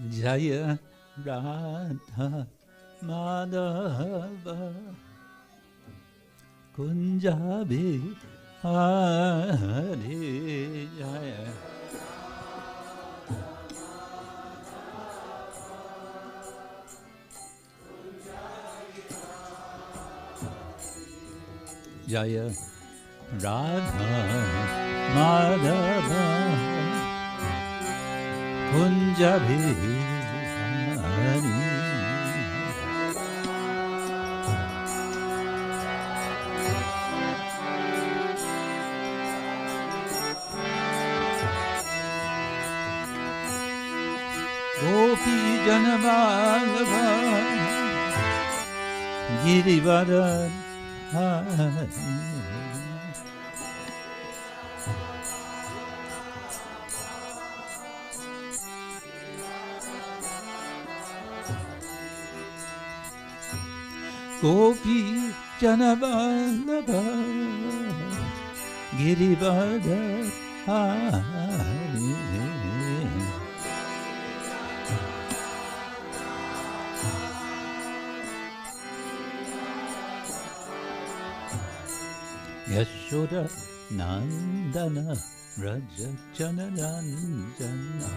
Jaya Radha Madhava Kunjabi Hari Jaya Jaya Radha Madhava Kunjabi Hari Gopi Janavallabha Girivara Gopi Janavallabha Girivara Yashoda Nandana Raja Jananandana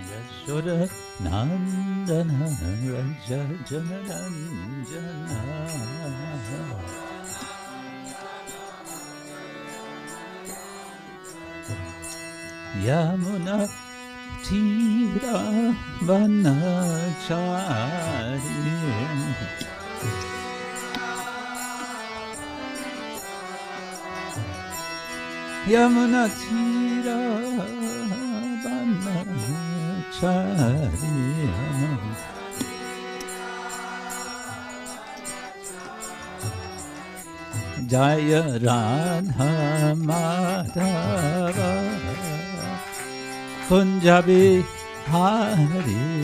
Yashoda Nandana Raja Jananandana Yamuna Tira Vanachari Yamuna Tira Vanachari Jaya Radha Madhava Punjabi Hari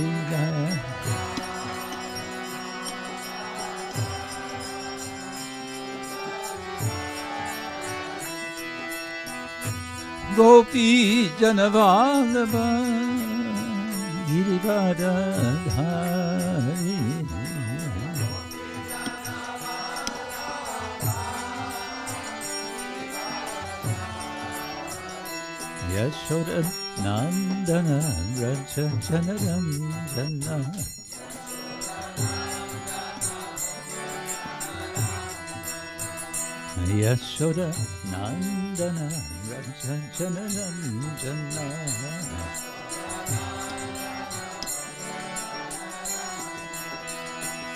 Gopi Janavallabha Girivara Hari Yashoda Nandana Raja Jananandana Yashoda Nandana Raja Jananandana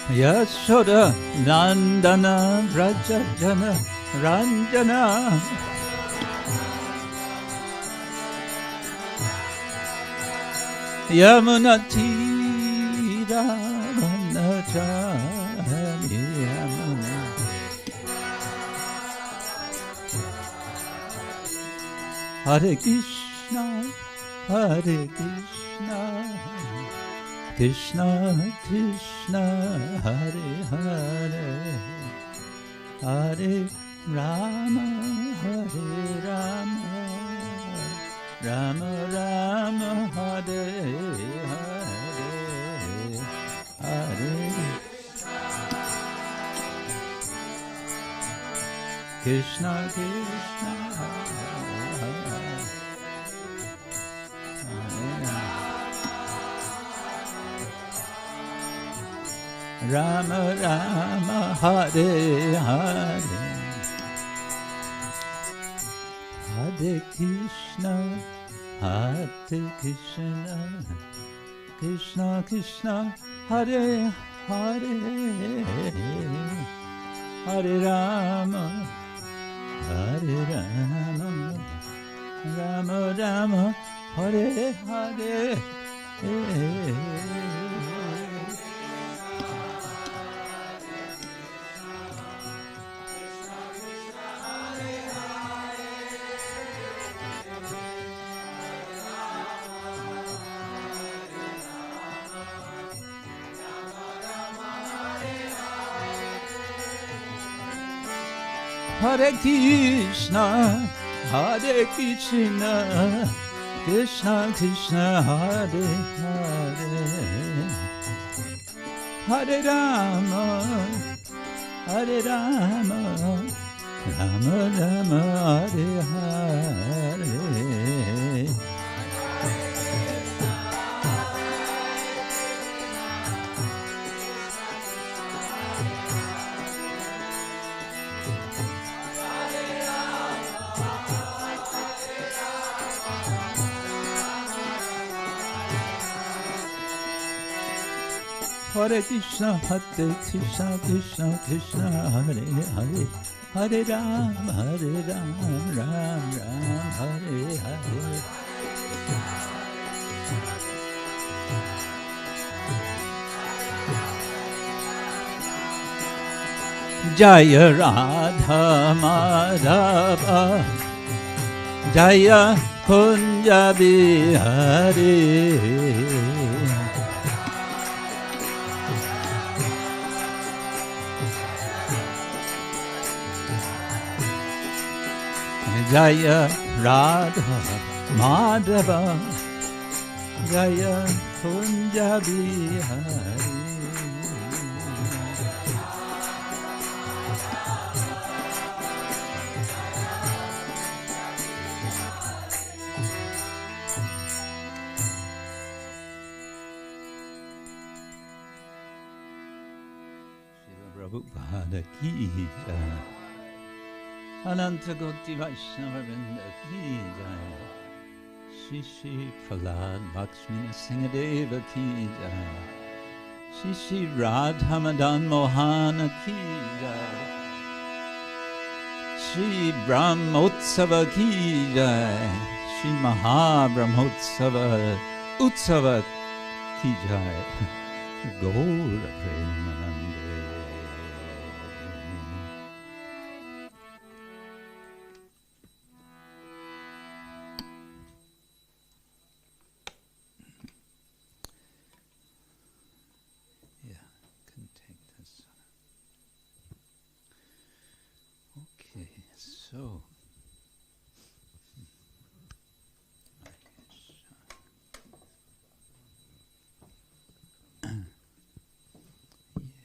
Yashoda Nandana Raja Jananandana Yamuna Tira Vanachari Yamuna Hare Krishna Hare Krishna Krishna Krishna Hare Hare Hare Rama Hare Rama Rama Rama Hare Hare Hare Krishna Krishna Rama Rama Hare Hare Hare Krishna Hare Krishna Krishna Krishna Hare Hare Hare Rama Hare Rama Rama Rama Hare Hare Hare Krishna, Hare Krishna, Krishna Krishna, Hare Hare, Hare Rama, Hare Rama, Rama Rama, Hare Hare. Hare Krishna, Hare Krishna, Krishna Krishna, Hare Hare, Hare Ram, Ram Ram, Hare Hare. Jaya Radha Madhava, Jaya Kunja Bihari, Jaya Radha Madhava, Jaya Kunja Bihari. Prabhupada ki jai, Ananta Koti Vaishnava Vrinda ki jai, Shri Shri Prahlad Lakshmi Singadeva ki jai, Shri Shri Radha Madan Mohana ki jai, Shri Brahmotsava ki jai, Shri Maha-Brahmotsava Utsava ki jai, Gour Premanande. So,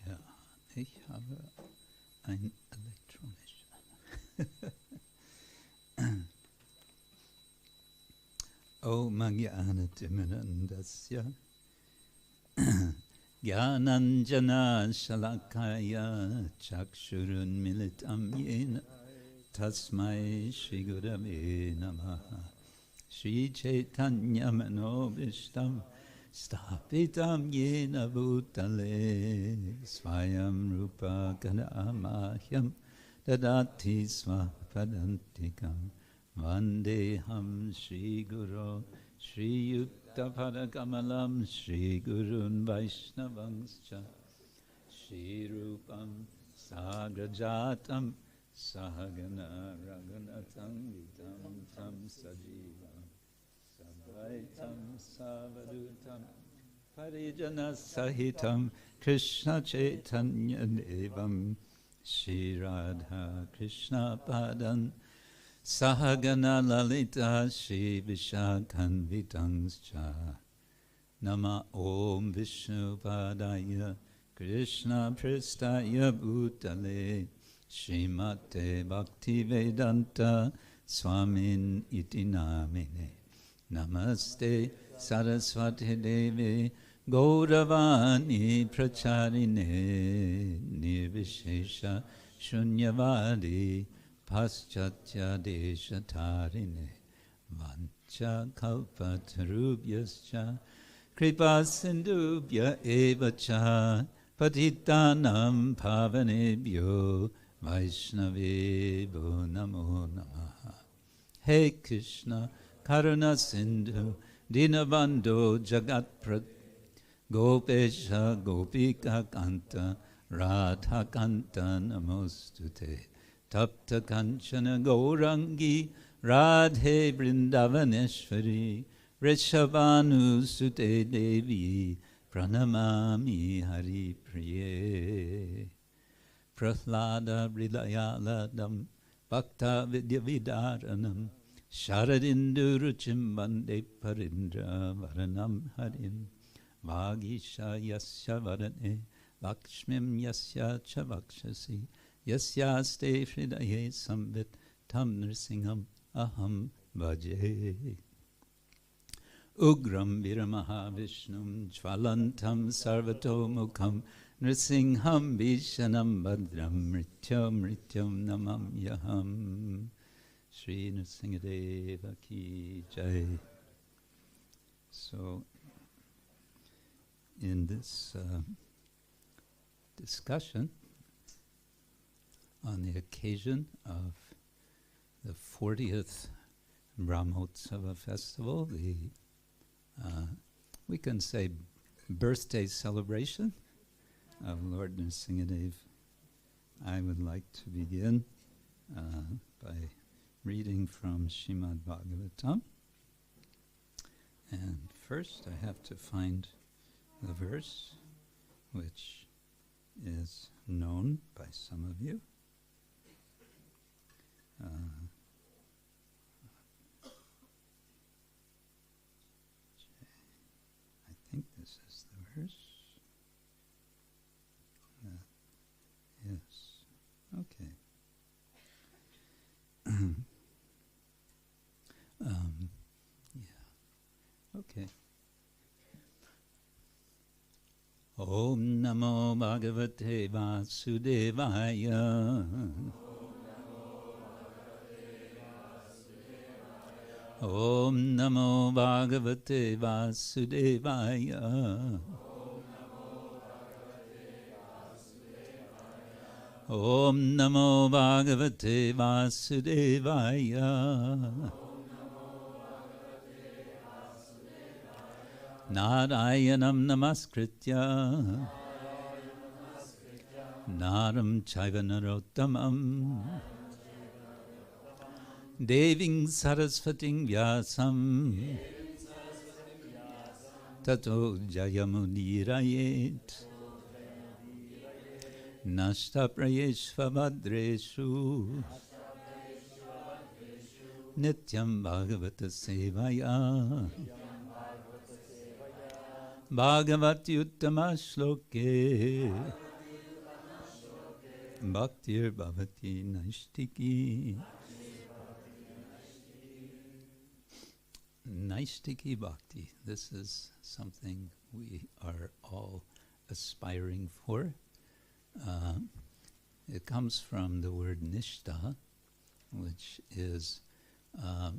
ja, ich habe ein elektronisches. Om Jnana-timirandasya Jnananjana Shalakaya Chakshurunmilitam Yena Tasmai Shri Gurave Namaha Shri Chaitanya Manobishtam Stapitam Yena Bhutale Swayam Rupa Kadamahyam Dadati Swapadantikam Vandeham Shri Guru Shri Yukta Padakamalam Shri Gurun Vaishnavangscha Shri Rupam Sagrajatam Sahagana Raghunatam Vitam Tam Sajivam Sabaitam Savadutam Parijana Sahitam Krishna Chaitanya Devam Shri Radha Krishna Padan Sahagana Lalita Shri Vishakhan Vitangscha Nama Om Vishnu Padaya Krishna Pristaya Bhutale Srimate Bhaktivedanta Swamin iti namine Namaste Saraswati Devi Gauravani Pracharine Nirvishesha Shunyavadi Paschatya Deshatarine Vancha Kalpatarubhyascha Kripa Sindhubhya Evacha Patitanam Pavanebhyo Vaishnavevo Namo Namaha. Hey Krishna, Karuna Sindhu, Dinabandho Jagatprat, Gopesha Gopika Kanta, Radha Kanta Namostute, Tapta Kanchana Gaurangi, Radhe Vrindavaneshwari, Rishabhanu Sute Devi, Pranamami Hari Priye. Prahlada Hridayaladam Bhakta Vidya Vidaranam Sharadinduruchim Bande Parindra Varanam Harim Vagisha Yasya Varane Lakshmim Yasya Chavakshasi Yasyaste Hridaye Samvit Tam Nrsingham Aham Bhaje Ugram Viramaha Vishnum Jvalantam Sarvato Mukham Nrsingham Vishanam Badram Mrityam Namam Yaham Sri Nrsingadeva Ki Jai. So, in this discussion on the occasion of the 40th Brahmotsava festival, the we can say birthday celebration of Lord Nrsingadev, I would like to begin by reading from Srimad Bhagavatam. And first I have to find the verse which is known by some of you. I think this is the verse. Yes. Okay. Yeah. Okay. Om Namo Bhagavate Vasudevaya. Om Namo Bhagavate Vasudevaya. Om Namo Bhagavate Vasudevaya. Narayanam Namaskritya Naram Chaiva Narottamam Deving Sarasvating Vyasam Tato Jayamudirayet Nashta Prayeshva Vadreshu Nityam Bhagavata Sevaya Bhagavati Uttama Shloke Bhaktir Bhavati Naishtiki Naishtiki Bhakti. This is something we are all aspiring for. It comes from the word Nishta, which is a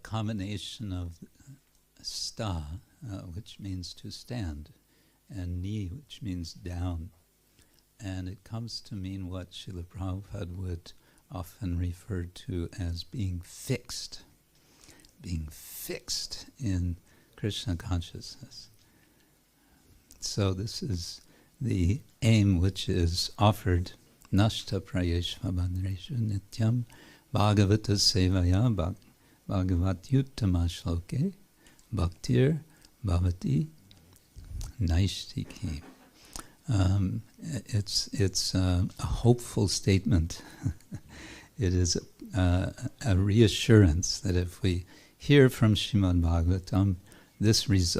combination of sta, which means to stand, and ni, which means down. And it comes to mean what Srila Prabhupada would often refer to as being fixed in Krishna consciousness. So this is the aim which is offered. Nashta prayeshva badreshu nityam bhagavata sevaya bhagavatyuttama shloke bhaktir bhavati naishtiki. It's a hopeful statement. It is a reassurance that if we hear from Srimad Bhagavatam, this is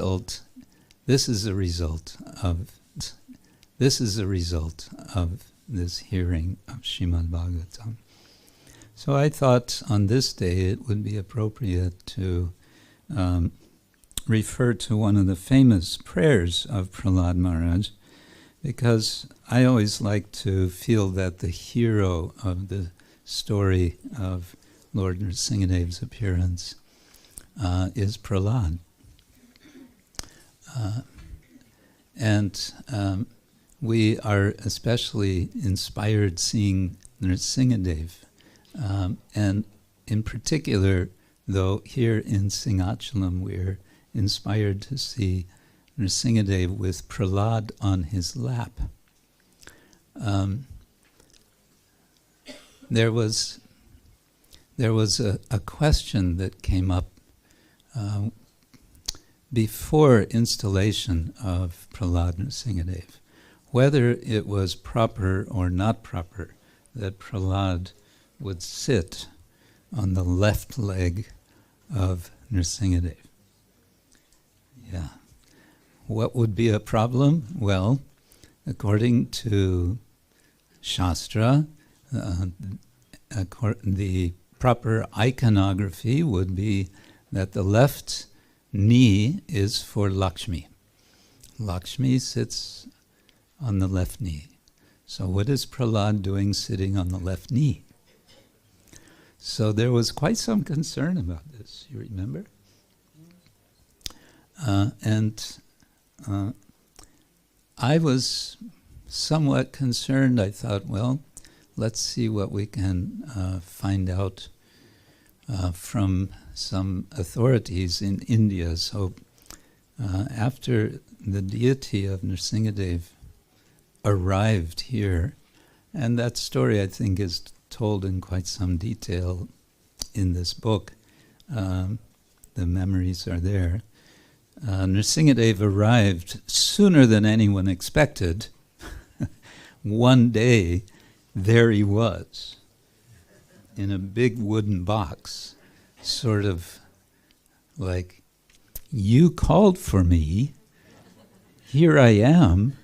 a result of this hearing of Srimad Bhagavatam. So I thought on this day it would be appropriate to refer to one of the famous prayers of Prahlad Maharaj, because I always like to feel that the hero of the story of Lord Nrsingadev's appearance is Prahlad. And we are especially inspired seeing Nrsingadev. And in particular, though, here in Simhachalam, we're inspired to see Nrsingadev with Prahlad on his lap. There was a question that came up before installation of Prahlad Nrsingadev, whether it was proper or not proper that Prahlad would sit on the left leg of Nrsingadev. Yeah. What would be a problem? Well, according to Shastra, the proper iconography would be that the left knee is for Lakshmi. Lakshmi sits on the left knee. So what is Prahlad doing sitting on the left knee? So there was quite some concern about this, you remember? I was somewhat concerned. I thought, well, let's see what we can find out from some authorities in India. So after the deity of Nrsingadev arrived here, and that story I think is told in quite some detail in this book, the memories are there. Nrsingadev arrived sooner than anyone expected. One day, there he was, in a big wooden box, sort of like, you called for me, here I am,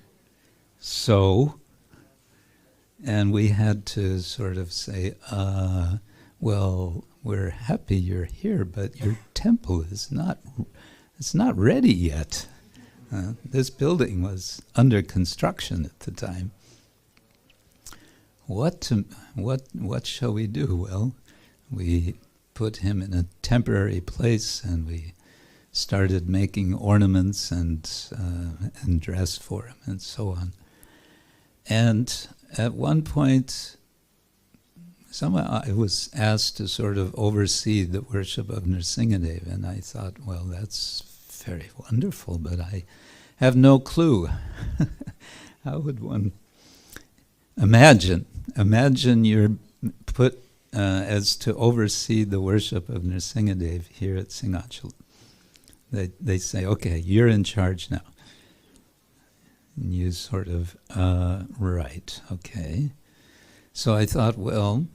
so, and we had to sort of say, well, we're happy you're here, but your temple is not ready yet. This building was under construction at the time. What shall we do? Well, we put him in a temporary place, and we started making ornaments and dress for him, and so on. And at one point, somehow I was asked to sort of oversee the worship of Nrsingadev, and I thought, well, that's very wonderful, but I have no clue. How would one imagine you're put as to oversee the worship of Nrsingadev here at Simhachalam. They say, okay, you're in charge now. And you sort of, right, okay. So I thought, well,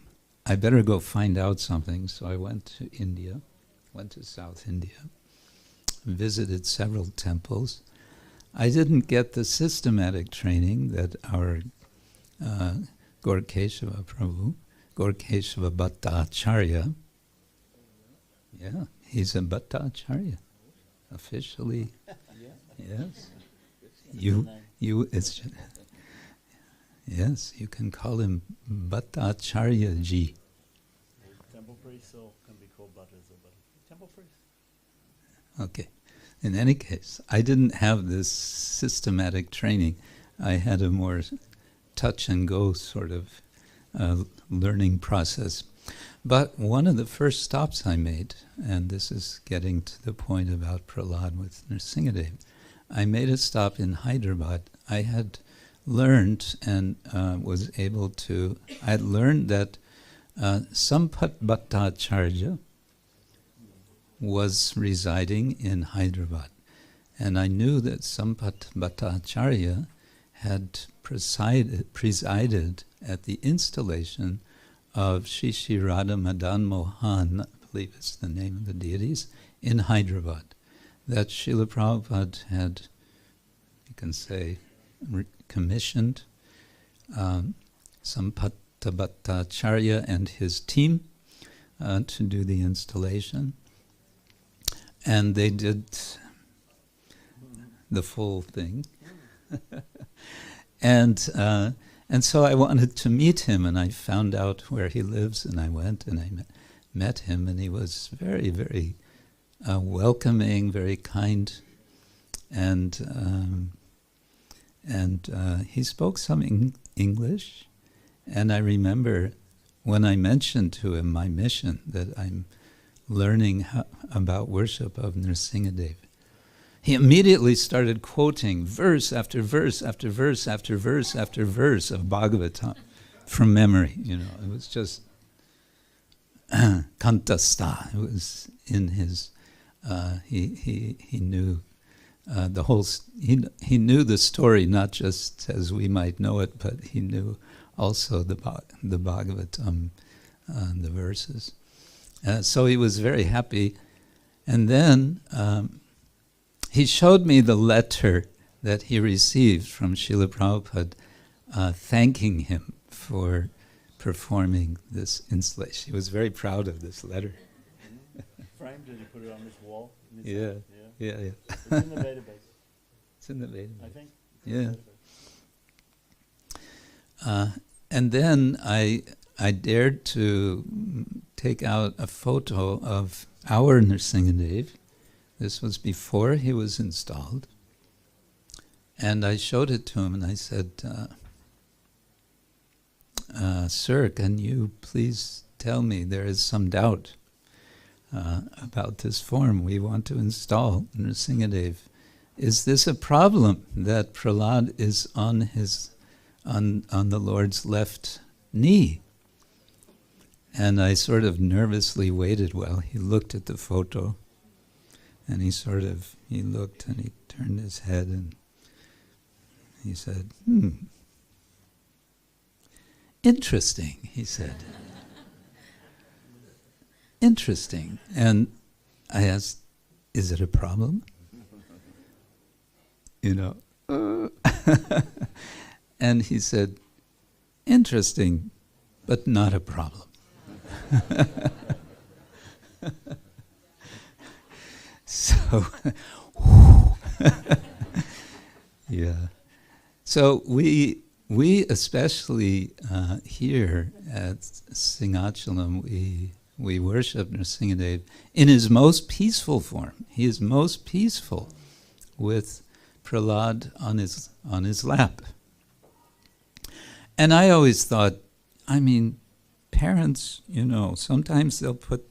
I better go find out something. So I went to India, went to South India, visited several temples. I didn't get the systematic training that our Gour Keshava Prabhu, Gour Keshava Bhattacharya, yeah, he's a Bhattacharya, officially, yes. Yes, you can call him Bhattacharya ji. Temple priest, so can be called Bhattacharya, but temple priest. Okay. In any case, I didn't have this systematic training. I had a more touch and go sort of learning process. But one of the first stops I made, and this is getting to the point about Prahlad with Nrsingadev, I made a stop in Hyderabad. I had learned and was able to, I had learned that Samphat Bhattacharya was residing in Hyderabad. And I knew that Samphat Bhattacharya had presided at the installation of Shri Shri Radha Madan Mohan, I believe it's the name of the deities, in Hyderabad. That Srila Prabhupada had, you can say, commissioned Samphat Bhattacharya and his team to do the installation. And they did the full thing. And so I wanted to meet him, and I found out where he lives, and I went and I met him, and he was very, very welcoming, very kind, and he spoke some English. And I remember when I mentioned to him my mission, that I'm learning about worship of Nrsingadev, he immediately started quoting verse after verse after verse after verse after verse of Bhagavatam from memory. You know, it was just kantastha. It was in his. He knew the whole. He knew the story not just as we might know it, but he knew also the Bhagavatam the verses. So he was very happy. And then he showed me the letter that he received from Srila Prabhupada thanking him for performing this installation. He was very proud of this letter. Framed and you put it on this wall? Yeah. It's in the database. It's in the database. I think. Yeah. And then I dared to take out a photo of our Nrsingadev. This was before he was installed. And I showed it to him and I said, Sir, can you please tell me, there is some doubt about this form we want to install Nrsingadev. Is this a problem that Prahlad is on the Lord's left knee? And I sort of nervously waited while he looked at the photo. And he looked and he turned his head and he said, interesting, he said. Interesting. And I asked, is it a problem? And he said, interesting, but not a problem. So, yeah. So we especially here at Simhachalam, we worship Nrsingadev in his most peaceful form. He is most peaceful with Prahlad on his lap. And I always thought, parents, sometimes they'll put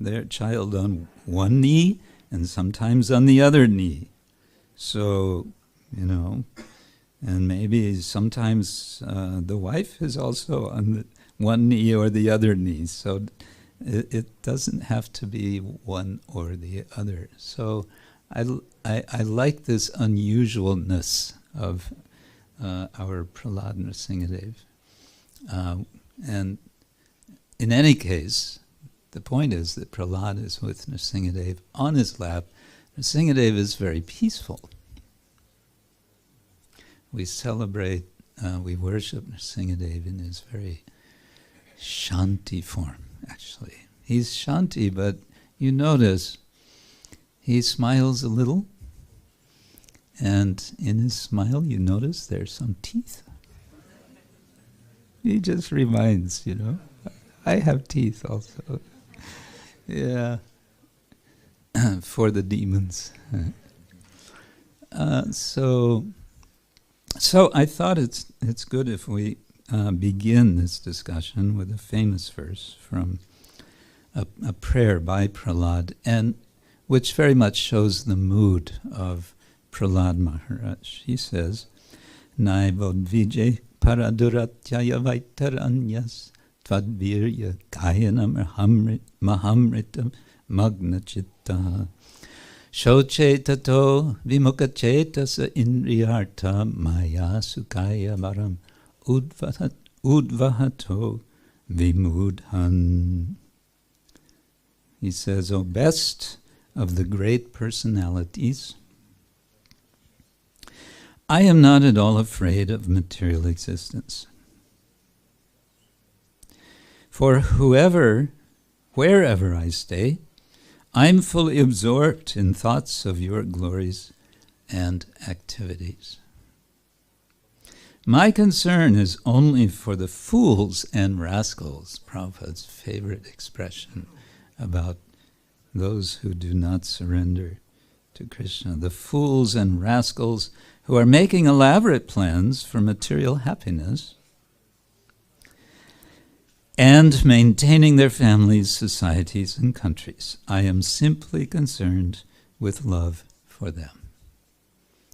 their child on one knee and sometimes on the other knee. So, and maybe sometimes the wife is also on the one knee or the other knee. So it doesn't have to be one or the other. So I like this unusualness of our Prahlad Nrsingadev. And in any case, the point is that Prahlad is with Nrsingadev on his lap. Nrsingadev is very peaceful. We celebrate, we worship Nrsingadev in his very Shanti form, actually. He's Shanti, but you notice he smiles a little, and in his smile you notice there's some teeth. He just reminds, I have teeth also. Yeah. For the demons. So I thought it's good if we begin this discussion with a famous verse from a prayer by Prahlad, and which very much shows the mood of Prahlad Maharaj. He says, Naivod vijay paraduratyaya vaitaranyas Tvadvirya kayana mahamritam magna chitta Shoche tato vimukachetasa indriyartha maya sukaya varam udvahato vimudhan. He says, O best of the great personalities, I am not at all afraid of material existence. For wherever I stay, I'm fully absorbed in thoughts of your glories and activities. My concern is only for the fools and rascals, Prabhupada's favorite expression about those who do not surrender to Krishna. The fools and rascals who are making elaborate plans for material happiness and maintaining their families, societies, and countries. I am simply concerned with love for them.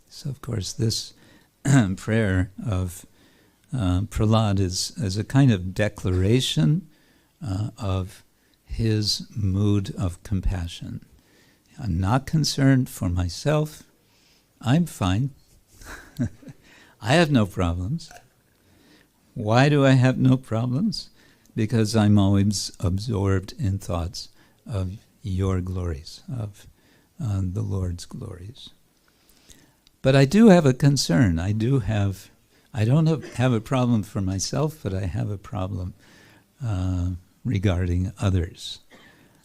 So, of course, this prayer of Prahlad is a kind of declaration of his mood of compassion. I'm not concerned for myself. I'm fine. I have no problems. Why do I have no problems? because I'm always absorbed in thoughts of your glories, of the Lord's glories. But I do have a concern. I don't have a problem for myself, but I have a problem regarding others.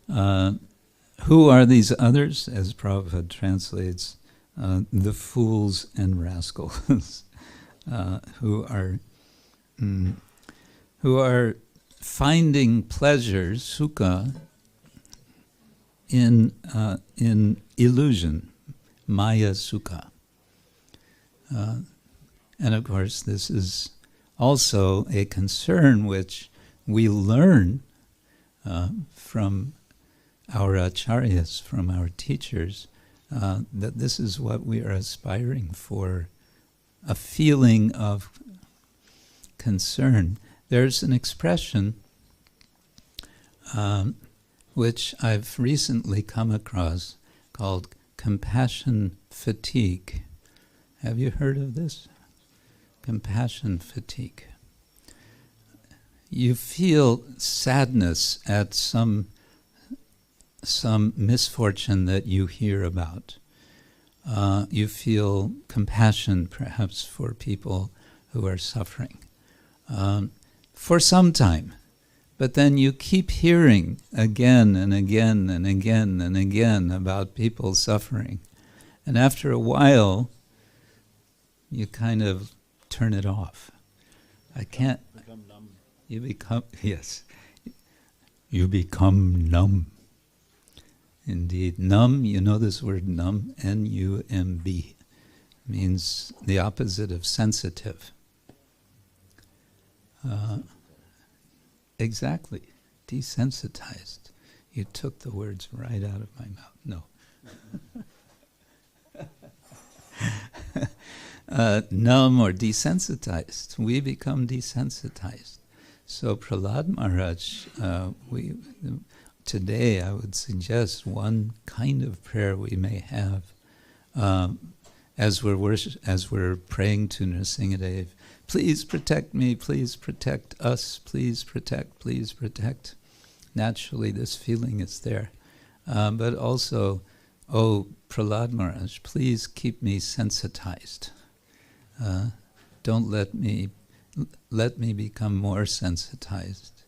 Who are these others? As Prabhupada translates, the fools and rascals who are finding pleasure, sukha, in illusion, maya sukha. And of course, this is also a concern which we learn from our acharyas, from our teachers, that this is what we are aspiring for, a feeling of concern. There's an expression which I've recently come across called compassion fatigue. Have you heard of this? Compassion fatigue. You feel sadness at some misfortune that you hear about. You feel compassion perhaps for people who are suffering for some time. But then you keep hearing again and again and again and again about people suffering. And after a while, you kind of turn it off. I can't... Become numb. You become... Yes. You become numb. Indeed. Numb, you know this word numb, N-U-M-B, means the opposite of sensitive. Exactly. Desensitized. You took the words right out of my mouth. No. Numb or desensitized. We become desensitized. So Prahlad Maharaj, today I would suggest one kind of prayer we may have as we're praying to Nrsingadev. Please protect me, please protect us, please protect. Naturally this feeling is there. But also, oh Prahlad Maharaj, please keep me sensitized. Don't let me become more sensitized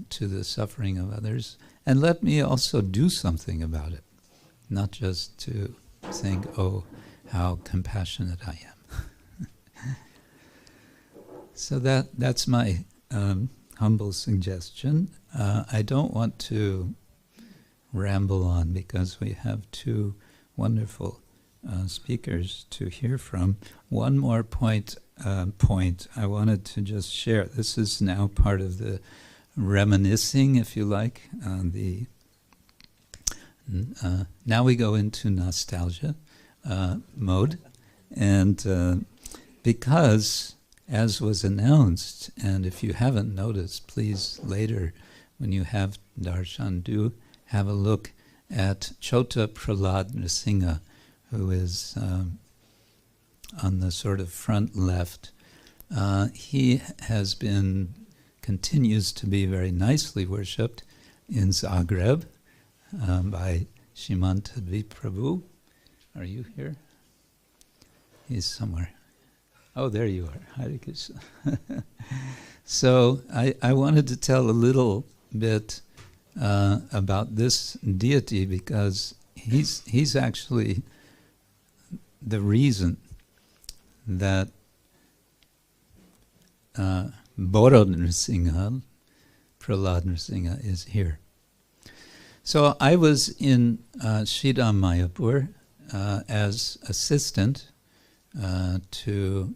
to the suffering of others, and let me also do something about it, not just to think, oh, how compassionate I am. So that's my humble suggestion. I don't want to ramble on because we have two wonderful speakers to hear from. One more point I wanted to just share. This is now part of the reminiscing, if you like. Now we go into nostalgia mode, and because, as was announced, and if you haven't noticed, please later, when you have darshan, do have a look at Chota Prahlad Nrsinga, who is on the sort of front left. He continues to be very nicely worshipped in Zagreb by Simhachalam Prabhu. Are you here? He's somewhere. Oh, there you are. Hare Krishna. So I wanted to tell a little bit about this deity because he's actually the reason that Boro Nrsinga, Prahlad Nrsinga, is here. So I was in Shridham Mayapur as assistant to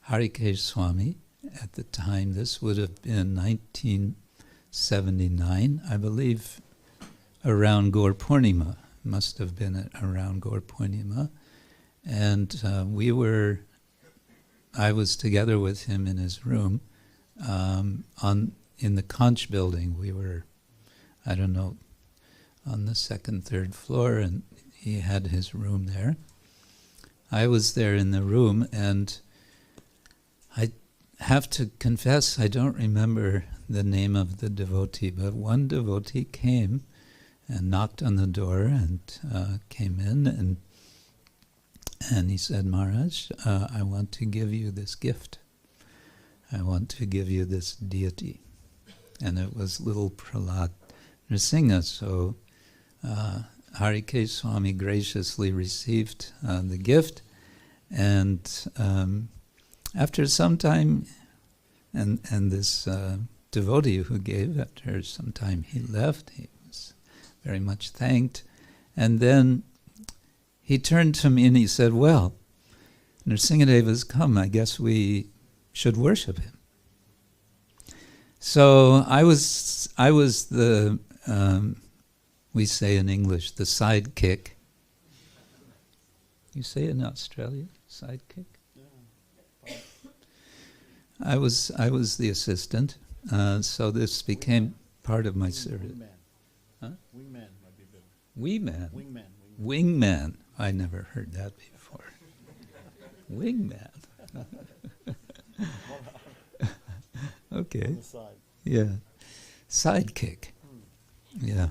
HH Swami at the time. This would have been 1979, I believe, around Gour Purnima. Must have been around Gour Purnima. And I was together with him in his room in the Conch building. We were, I don't know, on the second, third floor, and he had his room there. I was there in the room, and have to confess I don't remember the name of the devotee, but one devotee came and knocked on the door and came in and he said, Maharaj, I want to give you this gift. I want to give you this deity. And it was little Prahlad Nrsimha. So HH Swami graciously received the gift, and after some time, and this devotee who gave, after some time he left, he was very much thanked, and then he turned to me and he said, well, Nrsimhadev has come, I guess we should worship him. So I was the, we say in English, the sidekick. You say in Australia, sidekick? Yeah. I was the assistant, so this became part of my service. Wingman. Huh? Wingman might be better. Wingman? Wingman. Wingman. I never heard that before. Wingman. Okay. On the side. Yeah. Sidekick. Yeah.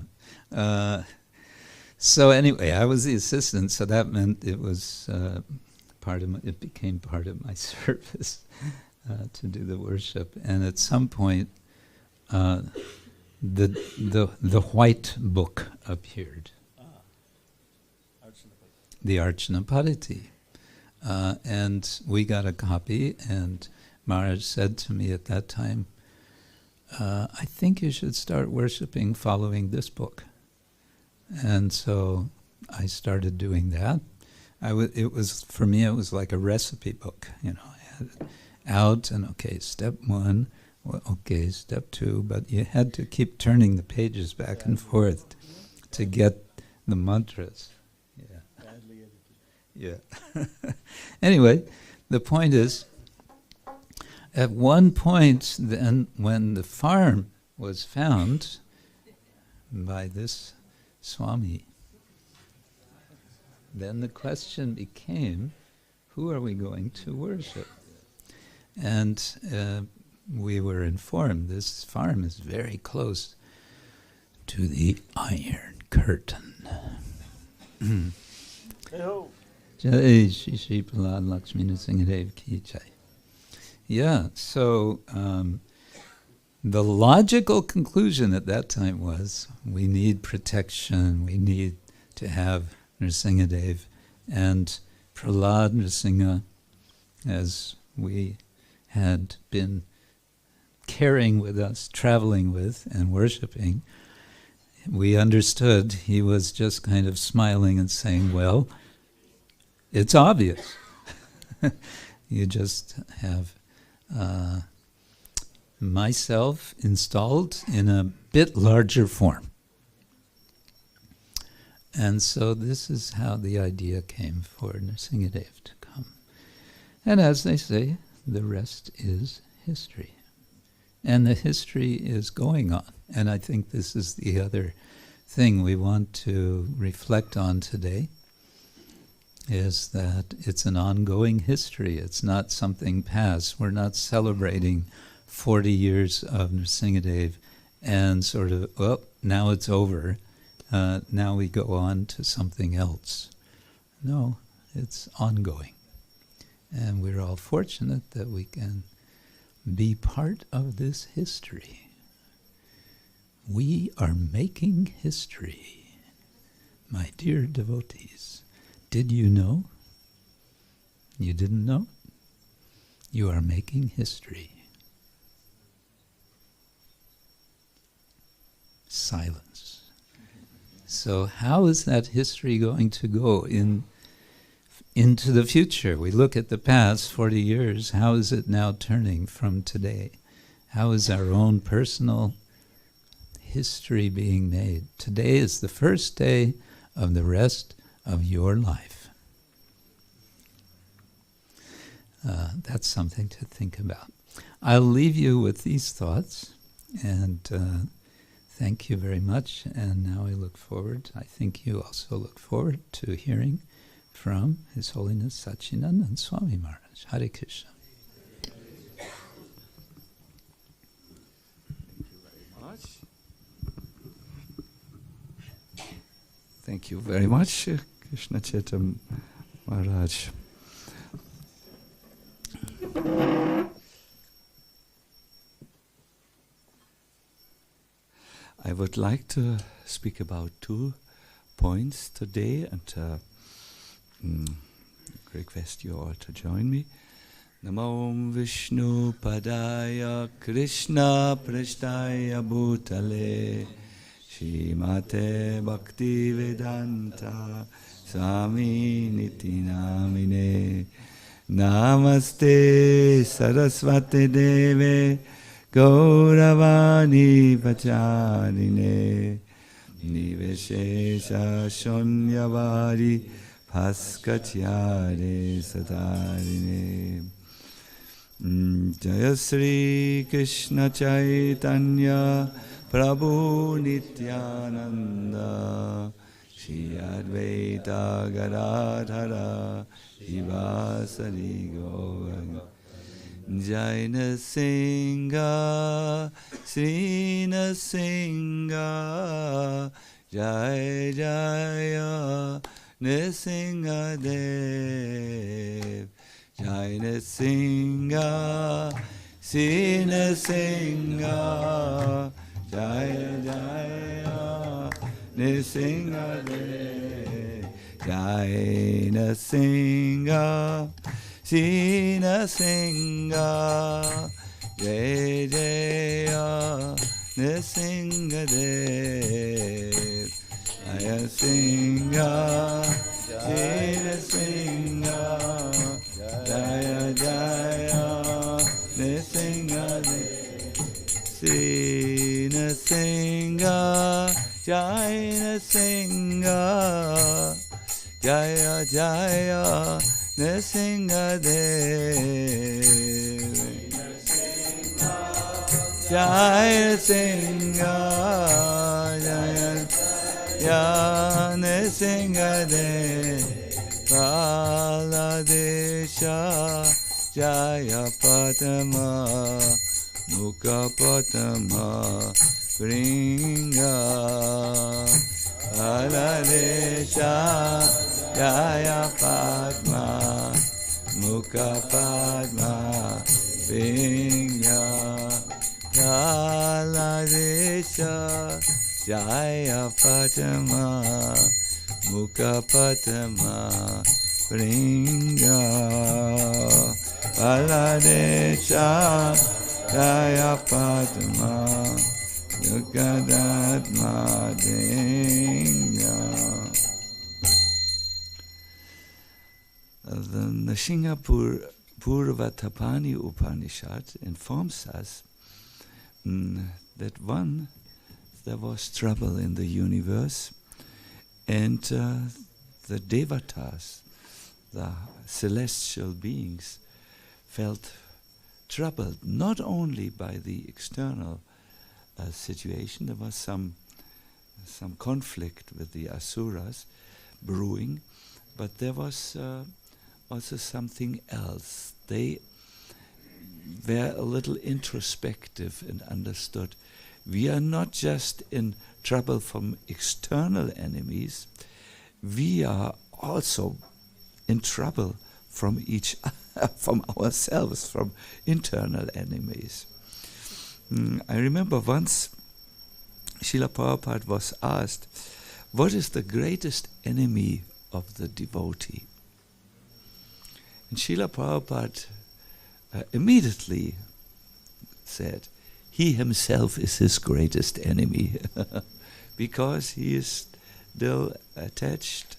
So anyway, I was the assistant, so that meant it was it became part of my service to do the worship. And at some point, the white book appeared. The Archanapaditi. And we got a copy, and Maharaj said to me at that time, I think you should start worshipping following this book. And so I started doing that. For me, it was like a recipe book. I had it out, and okay, step one, okay, step two, but you had to keep turning the pages back and forth to get the mantras. Yeah. Anyway, the point is, at one point then, when the farm was found by this Swami, then the question became, who are we going to worship? And we were informed this farm is very close to the Iron Curtain. Jai Shri Shri Prahlad Lakshmi Nrsimhadev Ki Jai. Yeah, so the logical conclusion at that time was we need protection, we need to have Nrsimhadev, and Prahlad Nrsimha, as we had been carrying with us, traveling with and worshipping, we understood he was just kind of smiling and saying, well, it's obvious. You just have myself installed in a bit larger form. And so this is how the idea came for Nrsimhadev to come. And as they say, the rest is history. And the history is going on. And I think this is the other thing we want to reflect on today, is that it's an ongoing history. It's not something past. We're not celebrating 40 years of Nrsimhadev and sort of, well, now it's over. Now we go on to something else. No, it's ongoing. And we're all fortunate that we can be part of this history. We are making history, my dear devotees. Did you know? You didn't know? You are making history. Silence. So how is that history going to go into the future? We look at the past 40 years. How is it now turning from today? How is our own personal history being made? Today is the first day of the rest of your life. That's something to think about. I'll leave you with these thoughts, and thank you very much. And now I look forward, I think you also look forward to hearing from His Holiness Sacinandana Swami Maharaj. Hare Krishna. much. Thank you very much, Krishna Kshetra Maharaj. I would like to speak about 2 points today and request you all to join me. Namo Vishnu Padaya Krishna Prashtaya Bhutale Shrimate Bhakti Vedanta Swami Niti Namine Namaste Saraswati Deve Gauravani Pacharine Niveshesha Shunyavari Bhaskatyare Satarine Jaya Sri Krishna Chaitanya Prabhu Nityananda Shri Advaita Gadadhara Shivasari Gauranga Jaina Singha Srina Singha Jaya Jaya Nisingha Dev Jaina Singha Srina Singha Jaya Jaya Nisingha Dev Jaina Singha Srina Singha Jaya Jaya Nisingha Dev Jaya Singha Srina Singha Jaya Jaya Nisingha Dev Srina Singha Jaya Singha Jaya Jaya Nisingha Dev Jaya Singha Jaya Jaya Nisingha Dev Baladesha Jaya Padma Mukha Padma Vringa Baladesha Jaya Padma Mukha Padma Vringa Baladesha Jaya Padma Mukha Padma Vringa Baladesha Jaya Padma Yugadatma Vringa. The Nrsimha Purva Tapani Upanishad informs us that there was trouble in the universe, and the Devatas, the celestial beings, felt troubled not only by the external situation. There was some conflict with the Asuras brewing, but there was also something else. They were a little introspective and understood we are not just in trouble from external enemies, we are also in trouble from from ourselves, from internal enemies. I remember once Srila Prabhupada was asked, what is the greatest enemy of the devotee? And Srila Prabhupada immediately said, he himself is his greatest enemy because he is still attached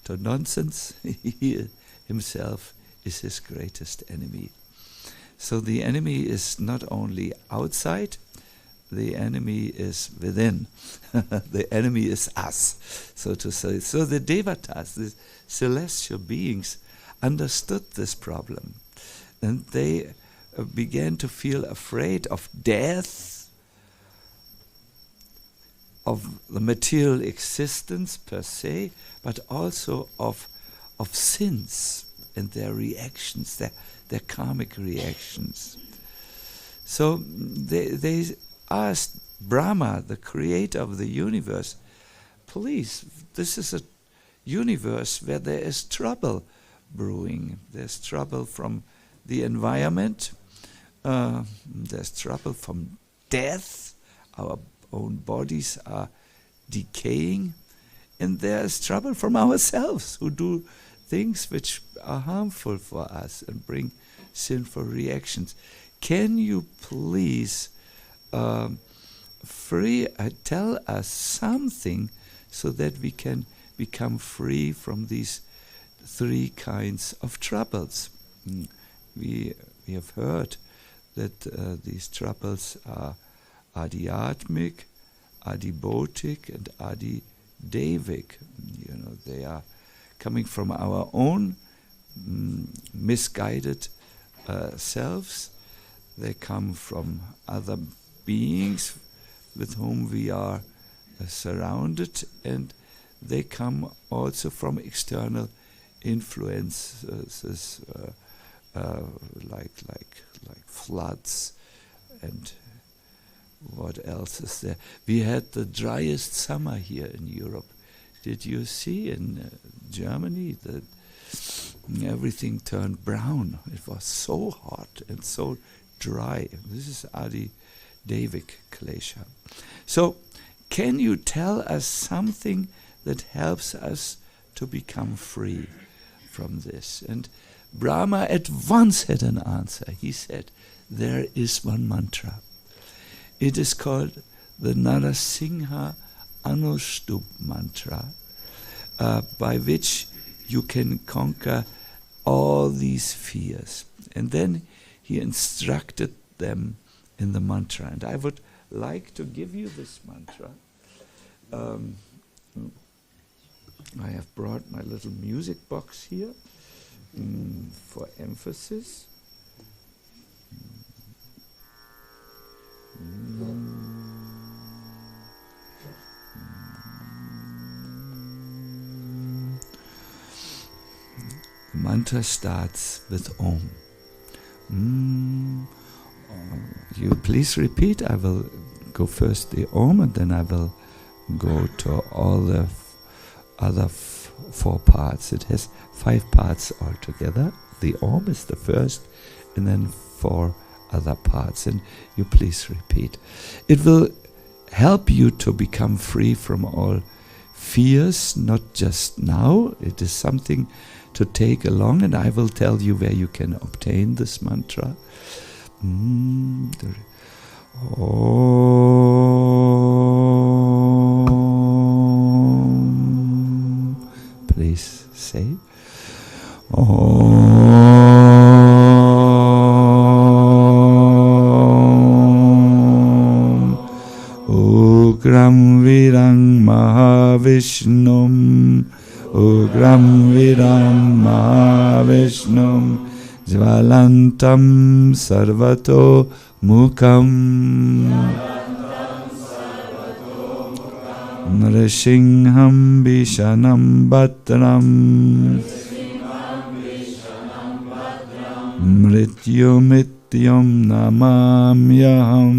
to nonsense. He himself is his greatest enemy. So the enemy is not only outside, the enemy is within. The enemy is us, so to say. So the Devatas, the celestial beings, understood this problem. And they began to feel afraid of death, of the material existence per se, but also of sins and their reactions, their karmic reactions. So they asked Brahma, the creator of the universe, please, this is a universe where there is trouble brewing. There's trouble from the environment. There's trouble from death. Our own bodies are decaying. And there's trouble from ourselves who do things which are harmful for us and bring sinful reactions. Can you please tell us something so that we can become free from these three kinds of troubles? We have heard that these troubles are adhyatmic, adibhotic, and adidevic. You know, they are coming from our own misguided selves. They come from other beings with whom we are surrounded, and they come also from external influences like floods and what else is there. We had the driest summer here in Europe. Did you see in Germany that everything turned brown? It was so hot and so dry. This is Adi-Devic klesha. So, can you tell us something that helps us to become free from this? And Brahma at once had an answer. He said, there is one mantra. It is called the Nara Singha Anustup mantra, by which you can conquer all these fears. And then he instructed them in the mantra. And I would like to give you this mantra. I have brought my little music box here for emphasis. The mantra starts with Om. You please repeat. I will go first the Om, and then I will go to all the other four parts. It has 5 parts altogether. The Om is the first, and then 4 other parts. And you please repeat. It will help you to become free from all fears, not just now. It is something to take along, and I will tell you where you can obtain this mantra. Om. Please say. Om. Ugram Virang Mahavishnum. Ugram Viram Mahavishnum Jvalantam Sarvato Mukam Nrisingham Vishanam Bhatram Mrityumityam Namamyaham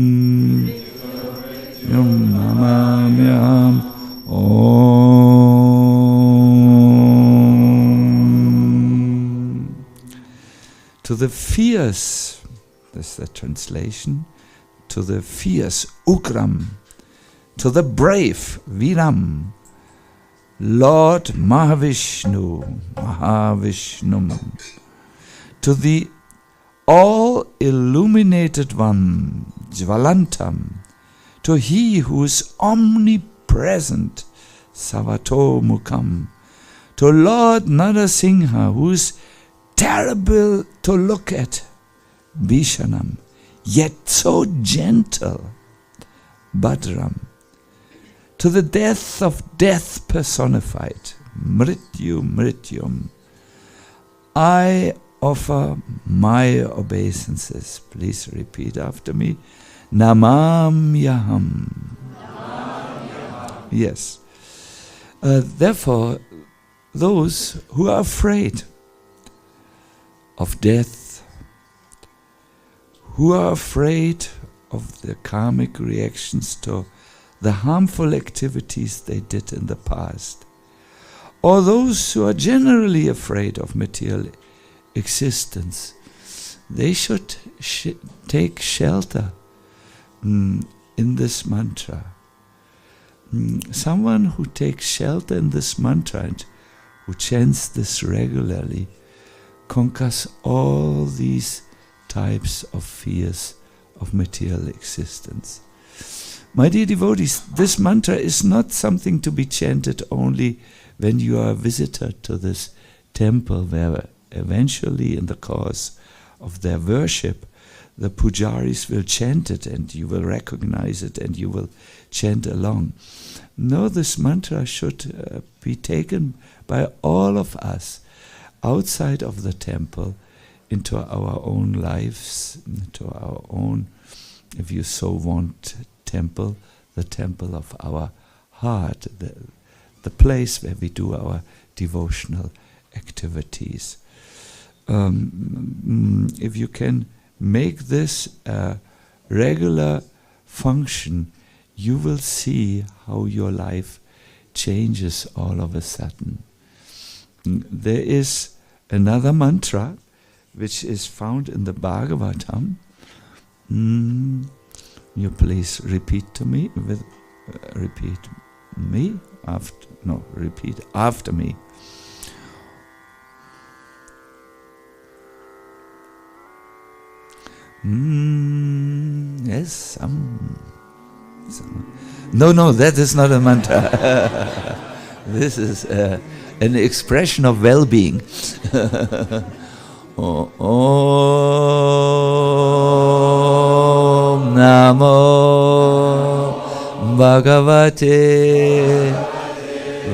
Yam Namamyaham Om. To the fierce, that's the translation, to the fierce, Ugram, to the brave, Viram, Lord Mahavishnu, Mahavishnum, to the all-illuminated one, Jvalantam, to he who is omnipresent, Savato Mukam, to Lord Narasingha, who is terrible to look at, Vishanam, yet so gentle, Badram, to the death of death personified, Mrityu Mrityum, I offer my obeisances. Please repeat after me. Namamyaham. Yes. Therefore, those who are afraid of death, who are afraid of the karmic reactions to the harmful activities they did in the past, or those who are generally afraid of material existence, they should take shelter in this mantra. Someone who takes shelter in this mantra and who chants this regularly conquers all these types of fears of material existence. My dear devotees, this mantra is not something to be chanted only when you are a visitor to this temple, where eventually in the course of their worship the pujaris will chant it and you will recognize it and you will chant along. No, this mantra should be taken by all of us outside of the temple into our own lives, into our own, if you so want, temple, the temple of our heart, the place where we do our devotional activities. If you can make this a regular function, you will see how your life changes all of a sudden. There is another mantra which is found in the Bhagavatam. You please repeat after me. Yes, No, that is not a mantra. This is an expression of well-being. Om Namo Bhagavate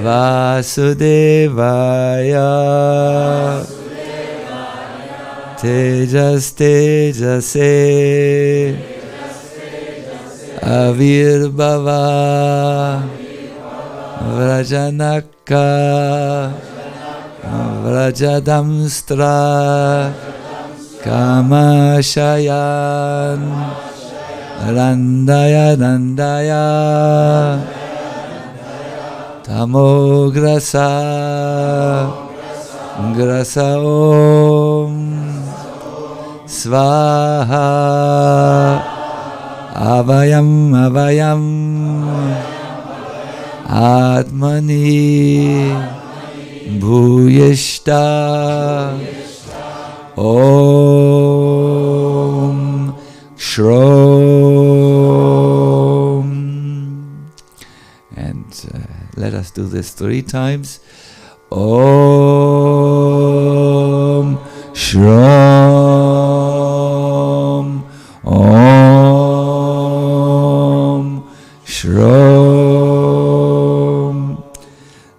Vasudevaya Tejas Tejase Avirbhava Vrajanaka Vrajadamstra Kamashayan Randaya Tamograsa Grasa Om Svaha Avayam Atmani Bhuyishta Om Shrom. And let us do this 3 times. Om Shrom. Om Shrom.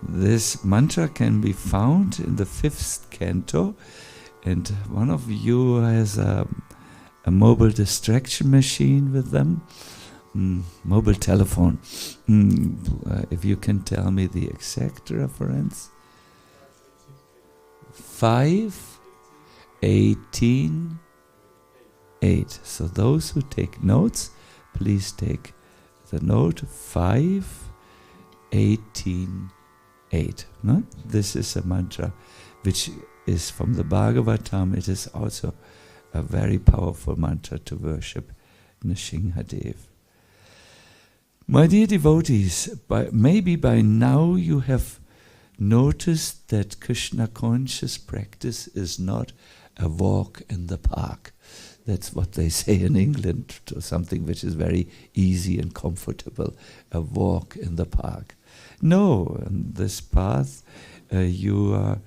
This mantra can be found in the 5th canto, and one of you has a mobile distraction machine with them, mobile telephone. If you can tell me the exact reference. 5:18:8. So those who take notes, please take the note 5:18:8. No? This is a mantra which is from the Bhagavatam. It is also a very powerful mantra to worship Nrsimhadev. My dear devotees, maybe by now you have noticed that Krishna conscious practice is not a walk in the park. That's what they say in England, to something which is very easy and comfortable, a walk in the park. No, on this path you are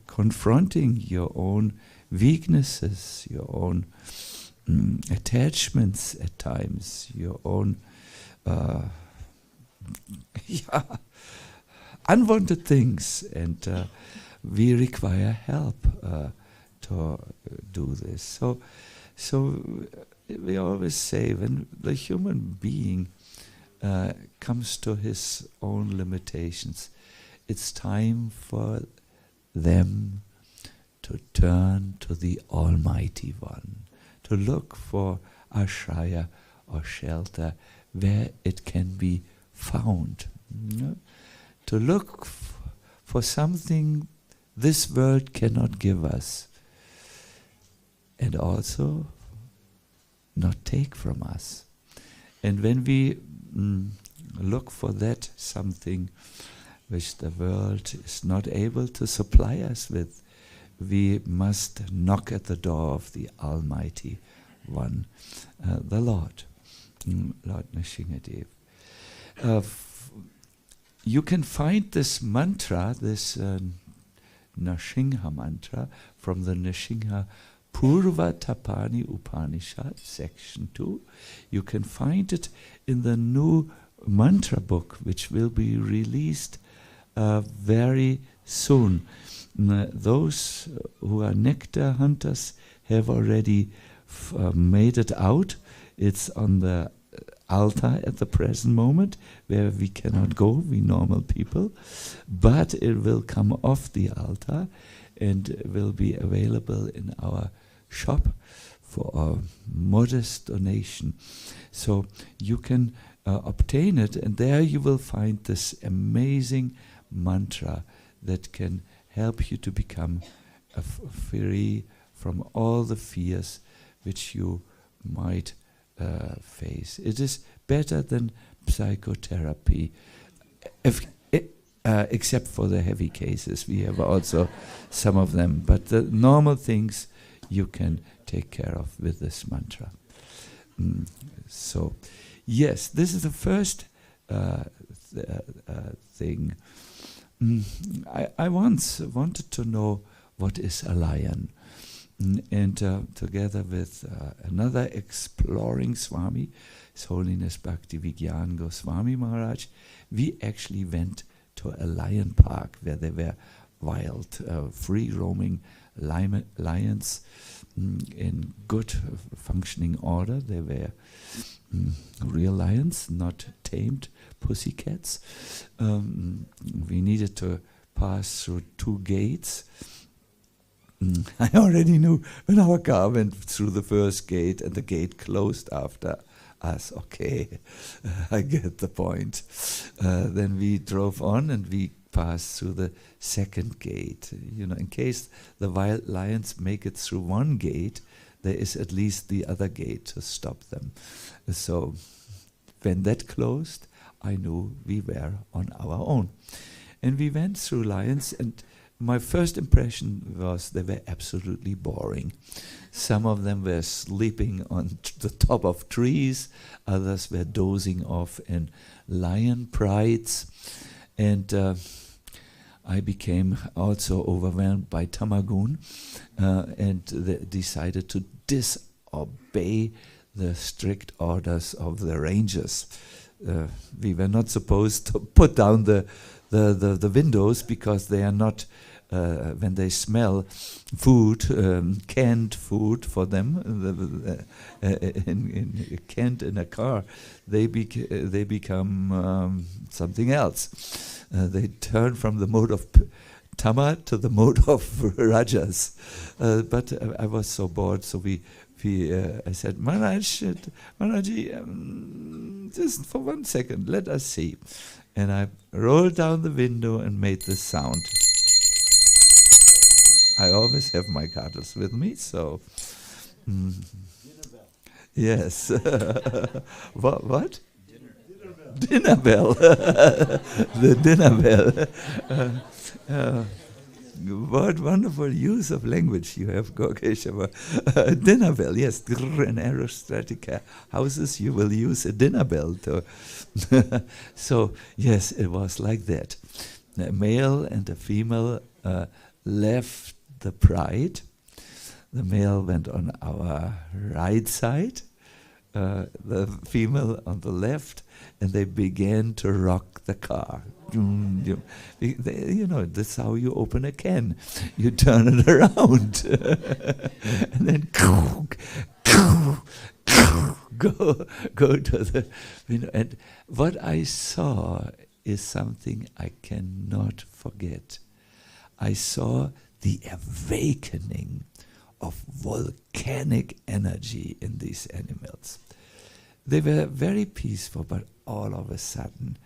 confronting your own weaknesses, your own attachments at times, your own unwanted things, and we require help to do this. So we always say, when the human being comes to his own limitations, it's time for them to turn to the Almighty One, to look for Ashraya or shelter where it can be found. To look for something this world cannot give us, and also not take from us. And when we look for that something which the world is not able to supply us with, we must knock at the door of the Almighty One, the Lord, Lord Nrsingadev. You can find this mantra, this Nrsinga mantra, from the Nrsinga Purva Tapani Upanishad, section 2. You can find it in the new mantra book, which will be released very soon. Those who are nectar hunters have already made it out. It's on the altar at the present moment, where we cannot go, we normal people, but it will come off the altar and will be available in our shop for a modest donation. So you can obtain it, and there you will find this amazing mantra that can help you to become free from all the fears which you might face. It is better than psychotherapy, except for the heavy cases. We have also some of them, but the normal things you can take care of with this mantra. So, yes, this is the first thing. I once wanted to know what is a lion. And together with another exploring Swami, His Holiness Bhaktivigyan Goswami Maharaj, we actually went to a lion park where there were wild, free-roaming lions in good functioning order. They were real lions, not tamed pussycats. We needed to pass through 2 gates. I already knew when our car went through the first gate and the gate closed after us. Okay, I get the point. Then we drove on and we passed through the second gate. You know, in case the wild lions make it through one gate, there is at least the other gate to stop them. So when that closed, I knew we were on our own. And we went through lions, and my first impression was they were absolutely boring. Some of them were sleeping on the top of trees, others were dozing off in lion prides, and I became also overwhelmed by Tamagun and decided to disobey the strict orders of the rangers. We were not supposed to put down the windows, because they are not, when they smell food, canned food for them, canned in a car, they become something else. They turn from the mode of Tama to the mode of Rajas. But I was so bored, so I said, Maharaji, just for 1 second, let us see. And I rolled down the window and made this sound. I always have my cartels with me, so... Dinner bell. Yes. What? Dinner bell. The dinner bell. What wonderful use of language you have, Gokesava. Dinner bell, yes. In aristocratic houses you will use a dinner bell to... So, yes, it was like that. A male and a female left the pride. The male went on our right side, the female on the left, and they began to rock the car. You know, that's how you open a can. You turn it around. And then go to the window. And what I saw is something I cannot forget. I saw the awakening of volcanic energy in these animals. they were very peaceful, but all of a sudden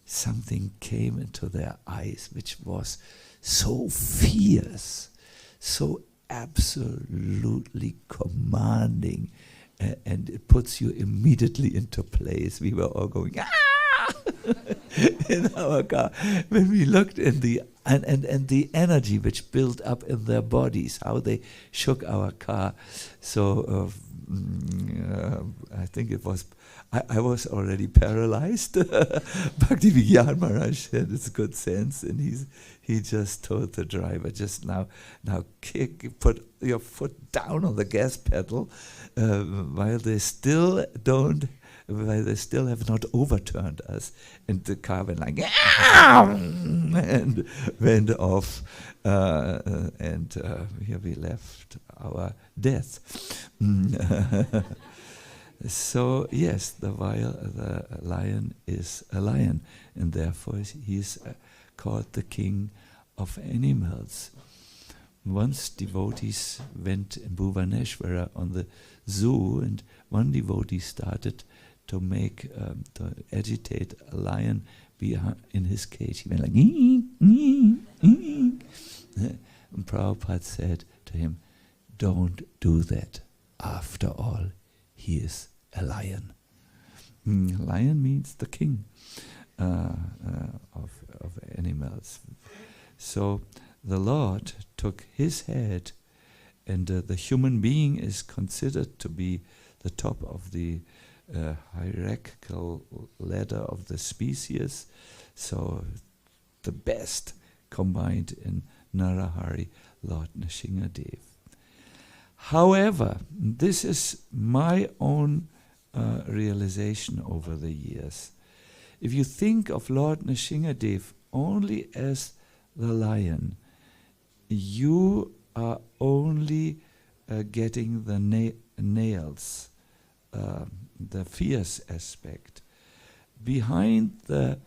something came into their eyes which was so fierce, so absolutely commanding, and it puts you immediately into place. We were all going, in our car when we looked in the and the energy which built up in their bodies, how they shook our car. So I think it was, I was already paralyzed. Bhakti Vigyan Maharaj had his good sense, and he just told the driver, just now kick, put your foot down on the gas pedal, while they still have not overturned us. And the car went like, and went off, and here we left our death. So yes, the lion is a lion, and therefore he is called the king of animals. Once devotees went in Bhuvaneshwara on the zoo, and one devotee started to agitate a lion in his cage. He went like, and Prabhupada said to him, "Don't do that. After all, he is a lion." Lion means the king of animals. So the Lord took his head, and the human being is considered to be the top of the hierarchical ladder of the species. So the best combined in Narahari, Lord Nrsimhadev. However, this is my own realization over the years. If you think of Lord Nrsimhadev only as the lion, you are only getting the nails, the fierce aspect. Behind the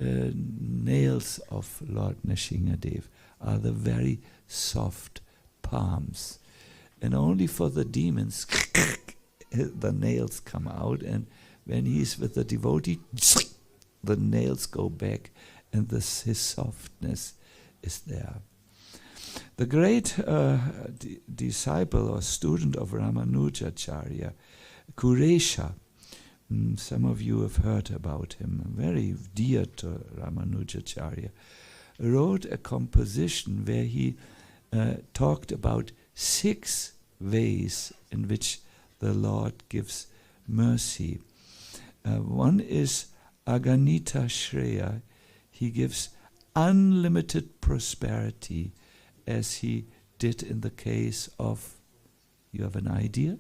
nails of Lord Nrsimhadev are the very soft palms. And only for the demons, the nails come out, and when he's with the devotee, the nails go back, and his softness is there. The great disciple or student of Ramanujacharya, Kuresha, some of you have heard about him, very dear to Ramanujacharya, wrote a composition where he talked about 6 ways in which the Lord gives mercy. One is Aganita Shreya. He gives unlimited prosperity, as he did in the case of, you have an idea?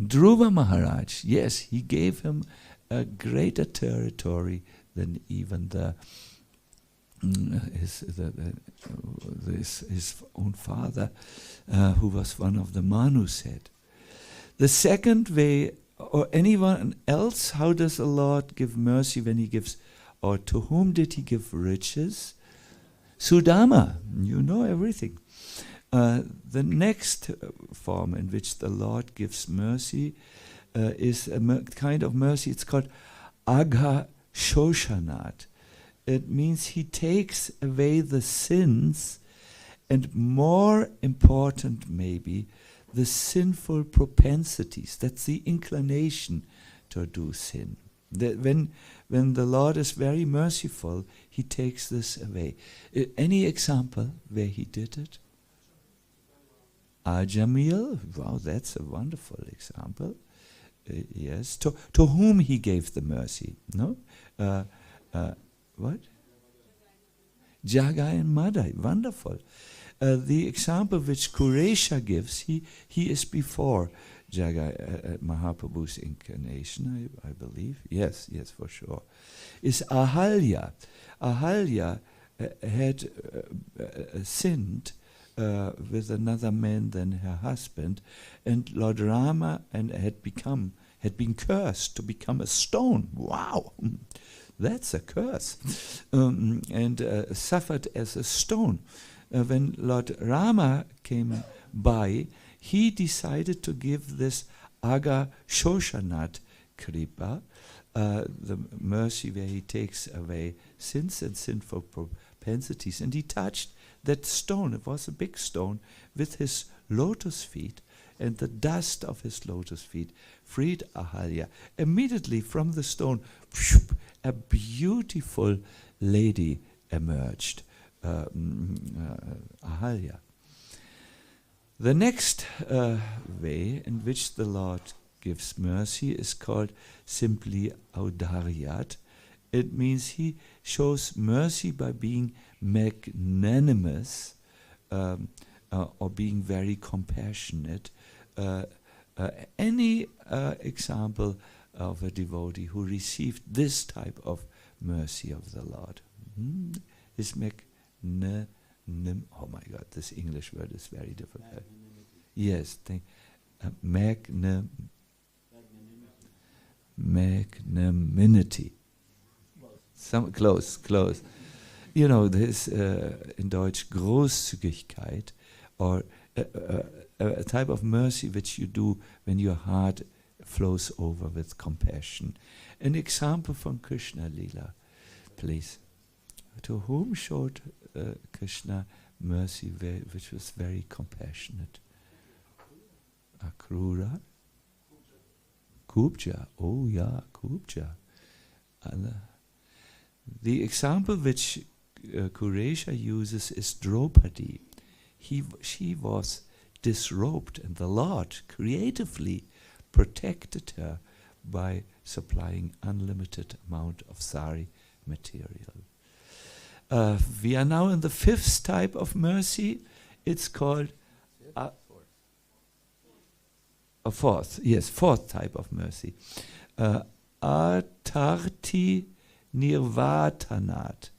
Dhruva Maharaj. Yes, he gave him a greater territory than even his own father, who was one of the Manus, had. The second way, or anyone else, how does the Lord give mercy when he gives, or to whom did he give riches? Sudama, you know everything. The next form in which the Lord gives mercy is a kind of mercy, it's called Agha Shoshanat. It means he takes away the sins, and more important maybe, the sinful propensities. That's the inclination to do sin. That when the Lord is very merciful, he takes this away. Any example where he did it? Ajamil, wow, that's a wonderful example. Yes, to whom he gave the mercy, no? What? Jagai and Madai, wonderful. The example which Kuresha gives, he is before Jagai, Mahaprabhu's incarnation, I believe. Yes, for sure. Is Ahalya. Ahalya had sinned with another man than her husband, and Lord Rama had been cursed to become a stone. Wow, that's a curse, and suffered as a stone. When Lord Rama came by, he decided to give this Aga Shoshanat Kripa, the mercy where he takes away sins and sinful propensities. And he touched that stone, it was a big stone, with his lotus feet, and the dust of his lotus feet freed Ahalya. Immediately from the stone, a beautiful lady emerged, Ahalya. The next way in which the Lord gives mercy is called simply Al-Dhariyad. It means he shows mercy by being magnanimous or being very compassionate. Any example of a devotee who received this type of mercy of the Lord is magnanim. Oh my God, this English word is very difficult. Yes, magnanimity. Some close. You know, this in Deutsch Großzügigkeit, or a type of mercy which you do when your heart flows over with compassion. An example from Krishna Lila, please. To whom showed Krishna mercy which was very compassionate? Akrura? Kubja. Oh yeah, Kubja. The example which Kuresha uses is Draupadi. She was disrobed, and the Lord creatively protected her by supplying unlimited amount of sari material. We are now in the fifth type of mercy. It's called fourth type of mercy. Atarti Nirvatanat.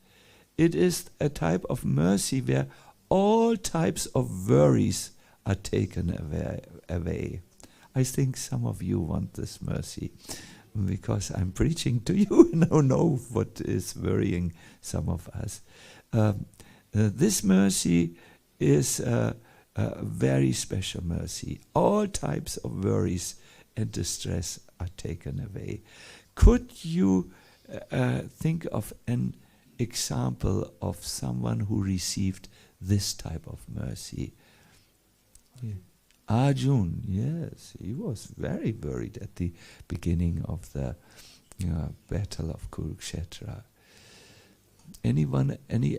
It is a type of mercy where all types of worries are taken away. I think some of you want this mercy because I'm preaching to you and I know what is worrying some of us. This mercy is a very special mercy. All types of worries and distress are taken away. Could you think of an example of someone who received this type of mercy? Yeah. Arjun, yes, he was very worried at the beginning of the battle of Kurukshetra. Anyone? Any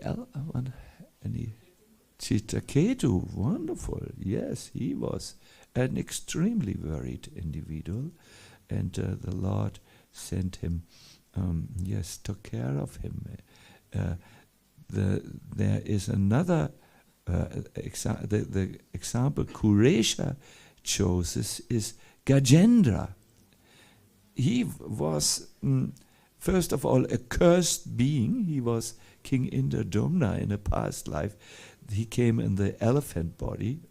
Chitraketu, wonderful. Yes, he was an extremely worried individual, and the Lord sent him. Took care of him. There is another the example Kuresha chooses is Gajendra. He was first of all a cursed being. He was King Indradumna in a past life. He came in the elephant body,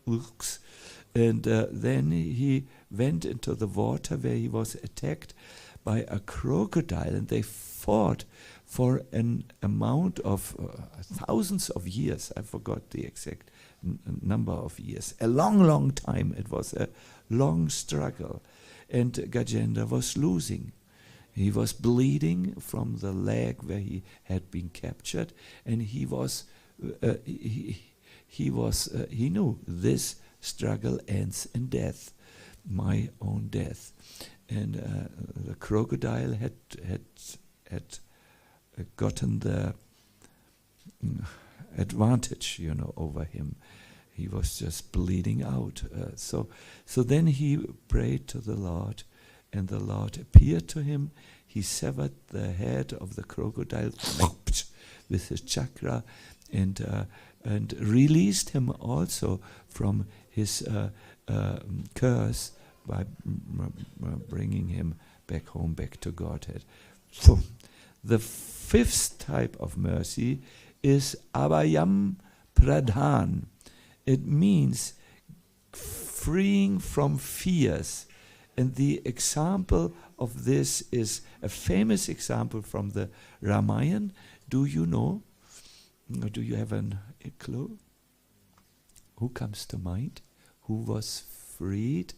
and then he went into the water where he was attacked by a crocodile, and they fought for an amount of thousands of years. I forgot the exact number of years. A long time. It was a long struggle. And Gajendra was losing. He was bleeding from the leg where he had been captured, and he knew this struggle ends in death, my own death. And the crocodile had gotten the advantage, over him. He was just bleeding out. So then he prayed to the Lord, and the Lord appeared to him. He severed the head of the crocodile with his chakra, and released him also from his curse by bringing him back home, back to Godhead. The fifth type of mercy is Abhayam Pradhan. It means freeing from fears. And the example of this is a famous example from the Ramayana. Do you know? Or do you have a clue? Who comes to mind? Who was freed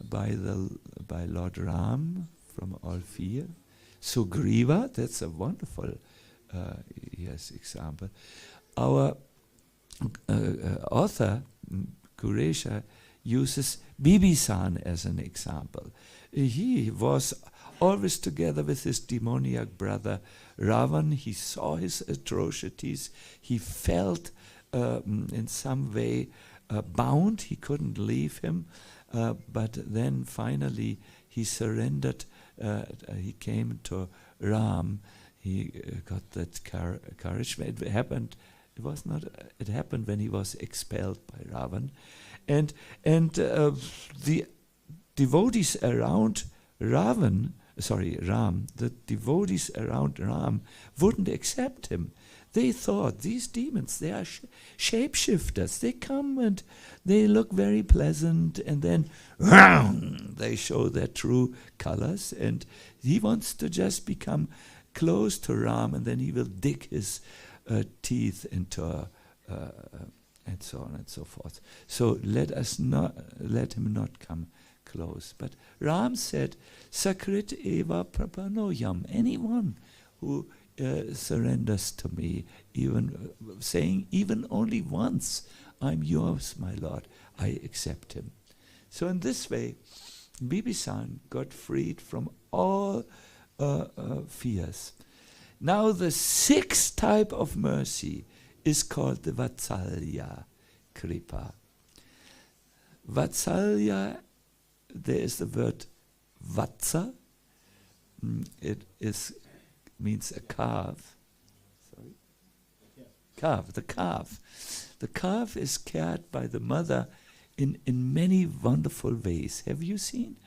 by Lord Ram from all fear. Sugriva, that's a wonderful example. Our author, Kuresha, uses Bibisan as an example. He was always together with his demoniac brother Ravan. He saw his atrocities. He felt in some way bound. He couldn't leave him. But then finally he surrendered. He came to Ram. He got that courage. It happened. It happened when he was expelled by Ravan, and the devotees around Ram. The devotees around Ram wouldn't accept him. They thought these demons, they are shapeshifters. They come and they look very pleasant, and then they show their true colors. And he wants to just become close to Ram, and then he will dig his teeth into and so on and so forth. So let him not come close. But Ram said, "Sakrit eva prapanoyam." Anyone who surrenders to me, even only once, "I'm yours, my Lord," I accept him. So in this way, Bibisan got freed from all fears. Now the sixth type of mercy is called the Vatsalya Kripa. Vatsalya, there is the word Vatsa. It means a calf. Sorry? Calf, the calf. The calf is cared by the mother in many wonderful ways. Have you seen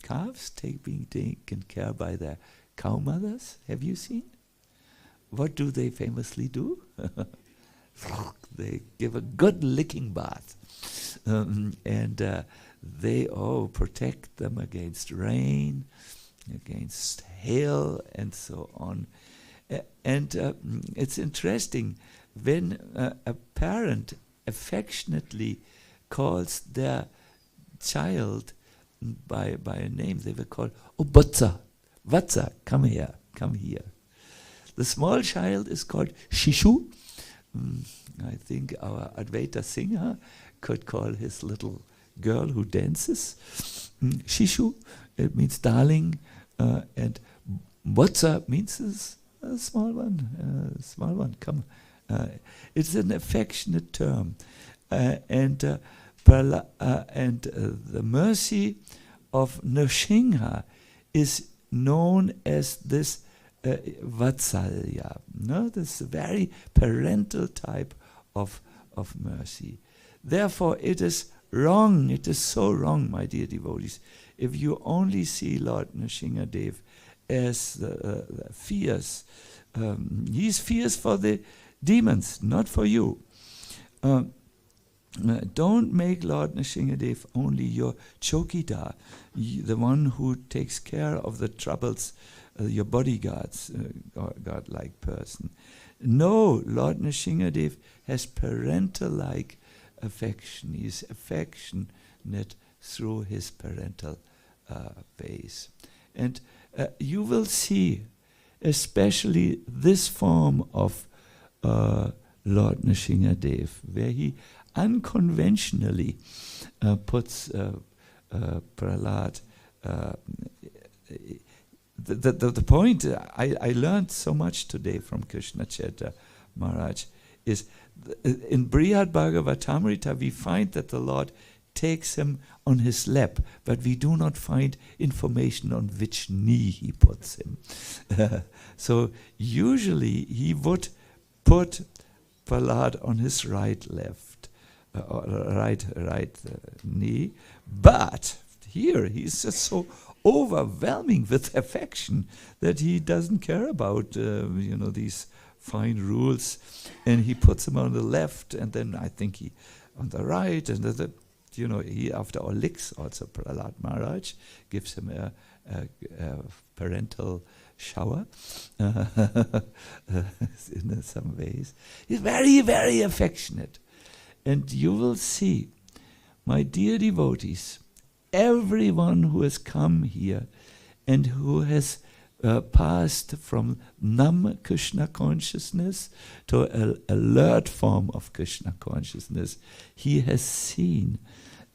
calves being taken care by their cow mothers? Have you seen? What do they famously do? They give a good licking bath. And they protect them against rain, against hail, and so on. It's interesting when a parent affectionately calls their child by a name. They will call, "Oh, Vatsa, Vatsa, come here, come here." The small child is called Shishu. I think our Advaita Singha could call his little girl who dances Shishu. It means darling, and Vatsa means a small one. Small one, come. It's an affectionate term, and the mercy of Nrsimha is known as this Vatsalya. No, this very parental type of mercy. Therefore, it is wrong. It is so wrong, my dear devotees, if you only see Lord Nrsimhadev as fierce. He's fierce for the demons, not for you. Don't make Lord Nrsimhadev only your chokidar, the one who takes care of the troubles, your bodyguards, God-like person. No, Lord Nrsimhadev has parental-like affection. He is affectionate through his parental ways. And you will see, especially this form of Lord Nrsimhadev, where he unconventionally puts Prahlad. The point I learned so much today from Krishna Kshetra Maharaj is in Brihad Bhagavatamrita we find that the Lord takes him on his lap, but we do not find information on which knee he puts him. So usually he would put Prahlad on his right knee, but here he's just so overwhelming with affection that he doesn't care about these fine rules, and he puts him on the left, and then I think he on the right, and he after all licks also Prahlad Maharaj, gives him a parental shower in some ways. He's very, very affectionate. And you will see my dear devotees, everyone who has come here and who has passed from numb Krishna consciousness to an alert form of Krishna consciousness, he has seen,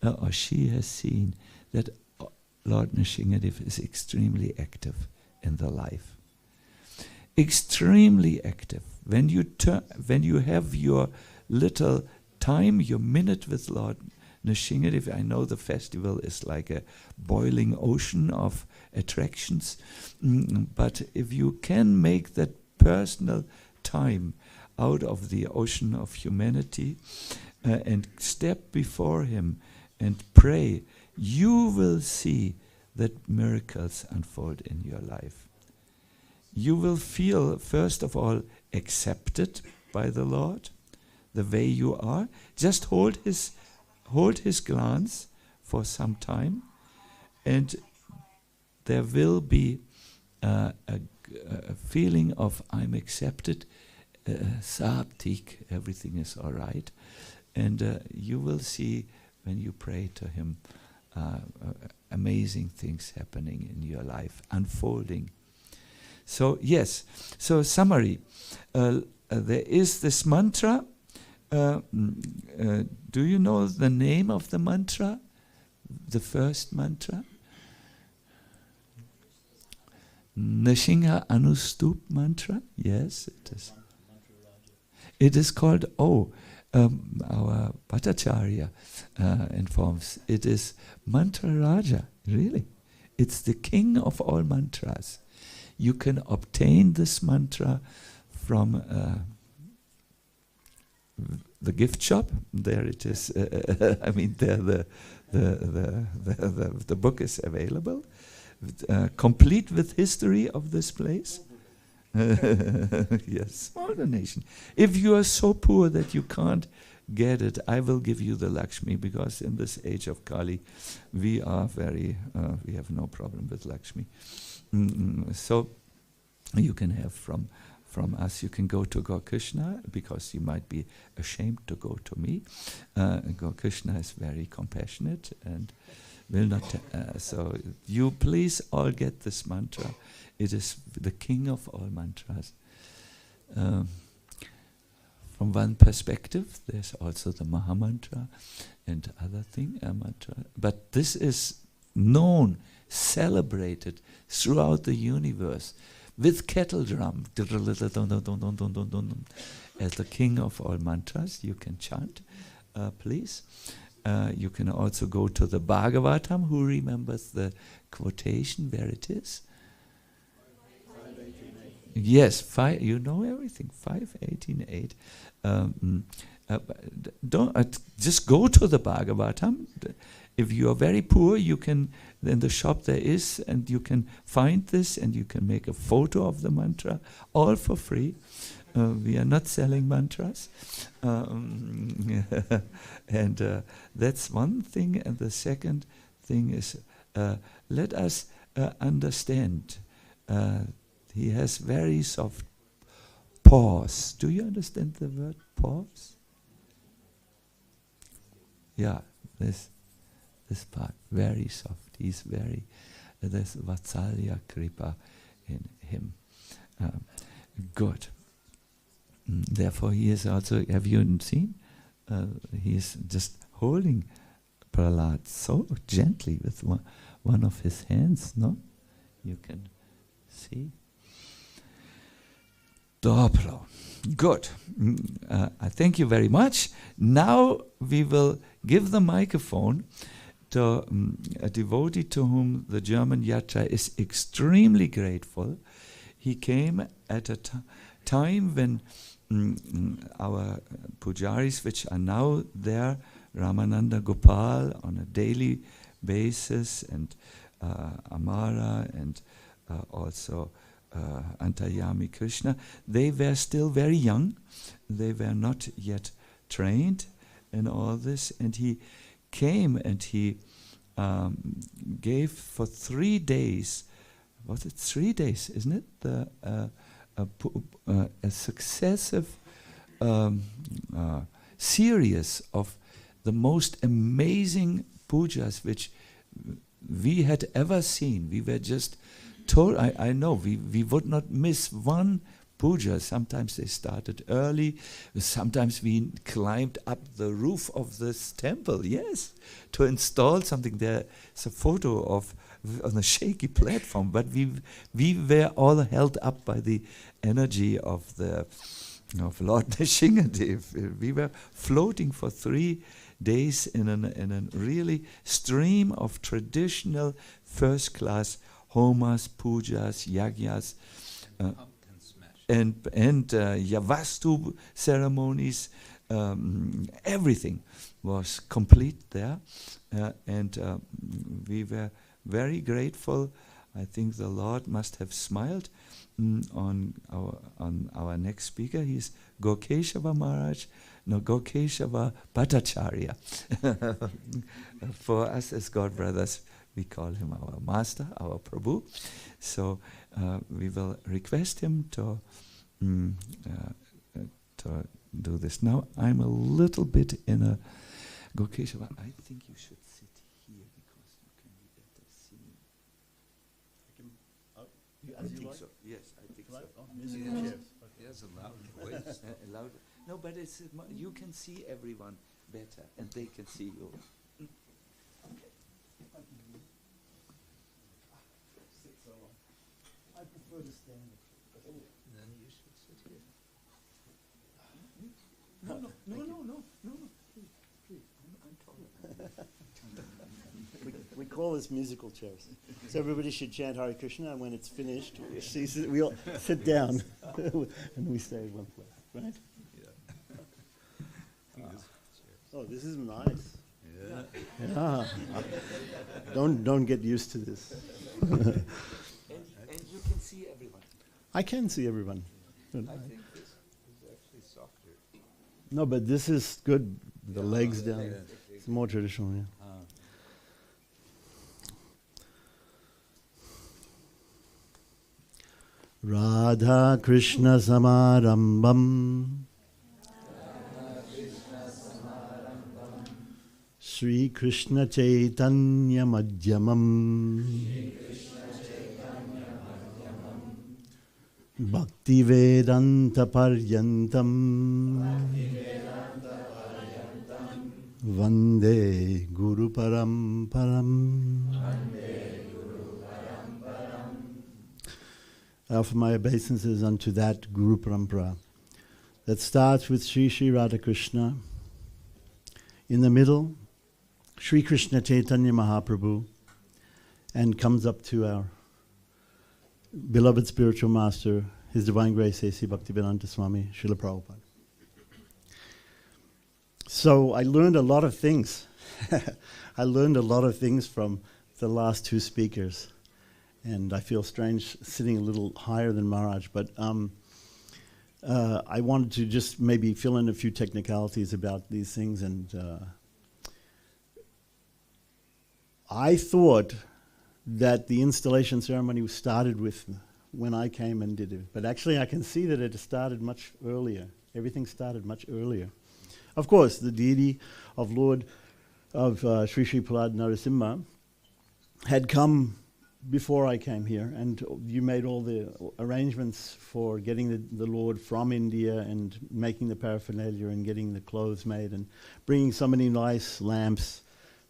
or she has seen, that Lord Nrsingadev is extremely active in the life. Extremely active. When you have your little time, your minute with Lord Nrsingadev, I know the festival is like a boiling ocean of attractions, but if you can make that personal time out of the ocean of humanity and step before him and pray, you will see that miracles unfold in your life. You will feel, first of all, accepted by the Lord, the way you are. Just hold his glance for some time, and there will be a feeling of I'm accepted, sabtik, everything is all right, and you will see when you pray to him amazing things happening in your life, unfolding. So yes, so summary, there is this mantra. Do you know the name of the mantra? The first mantra? Nrsinga Anustup mantra? Yes, it is. It is called, our Bhattacharya informs, it is Mantra Raja, really. It's the king of all mantras. You can obtain this mantra from the gift shop. There it is. I mean, there the book is available, complete with history of this place. Yes, small donation. If you are so poor that you can't get it, I will give you the Lakshmi, because in this age of Kali, we are we have no problem with Lakshmi. So you can have from us. You can go to Gour Krishna, because you might be ashamed to go to me. Gour Krishna is very compassionate and will not. So you please all get this mantra. It is the king of all mantras. From one perspective, there's also the Maha-Mantra and other mantra. But this is known, celebrated throughout the universe with kettle drum as the king of all mantras. You can chant, please. You can also go to the Bhagavatam. Who remembers the quotation where it is? Yes, you know everything. 5:18:8. Don't just go to the Bhagavatam. If you are very poor, you can. In the shop there is, and you can find this, and you can make a photo of the mantra, all for free. We are not selling mantras, and that's one thing. And the second thing is, let us understand. He has very soft paws. Do you understand the word paws? Yeah, this part, very soft. He's very, there's Vatsalya Kripa in him. Good. Therefore he is also, have you seen? He is just holding Prahlad so gently with one of his hands, no? You can see. Dobro. Good. I thank you very much. Now we will give the microphone to a devotee to whom the German Yatra is extremely grateful. He came at a time when our pujaris, which are now there, Ramananda Gopal on a daily basis, and Amara, and also Antayami Krishna, they were still very young. They were not yet trained in all this, and he came and he gave for 3 days. Was it 3 days? Isn't it a successive series of the most amazing pujas which we had ever seen. We were just told, I know, we would not miss one puja. Sometimes they started early. Sometimes we climbed up the roof of this temple, yes, to install something. There's a photo of on a shaky platform, but we were all held up by the energy of the Lord Nishingadev. We were floating for 3 days in a really stream of traditional first-class homas, pujas, yagyas, and Yavastu ceremonies. Everything was complete there, and we were very grateful. I think the Lord must have smiled on our next speaker. He's Gokesava Maharaja, Gokesava Bhattacharya. For us as God brothers, we call him our master, our Prabhu. So we will request him to do this. Now I'm a little bit in a Gokesava. I think you should sit here because you can be better seen. As you like? So. Yes, I think so. Oh, musical chairs. He has a loud voice. Loud. No, but it's you can see everyone better, and they can see you. I prefer to stand. Then you should sit here. No. Please. I'm taller. We call this musical chairs. So everybody should chant Hare Krishna, and when it's finished, we all sit down and we stay in one place, right? Oh, this is nice. Yeah. Don't get used to this. And you can see everyone. I can see everyone. I think this is actually softer. No, but this is good. The legs down. yeah. It's more traditional, yeah. Radha Krishna Samarambam Sri Krishna Chaitanya Madhyamam Bhakti Vedanta Paryantam Vande Guru Paramparam. I offer my obeisances unto that Guru Parampara that starts with Sri Sri Radhakrishna. In the middle, Sri Krishna Chaitanya Mahaprabhu, and comes up to our beloved spiritual master, His Divine Grace A.C. Bhaktivedanta Swami, Srila Prabhupada. So I learned a lot of things. I learned a lot of things from the last 2 speakers. And I feel strange sitting a little higher than Maharaj, but I wanted to just maybe fill in a few technicalities about these things. And I thought that the installation ceremony started with when I came and did it. But actually I can see that it started much earlier. Everything started much earlier. Of course, the deity of Lord of Sri Sri Prahlad Narasimha had come before I came here, and you made all the arrangements for getting the Lord from India and making the paraphernalia and getting the clothes made and bringing so many nice lamps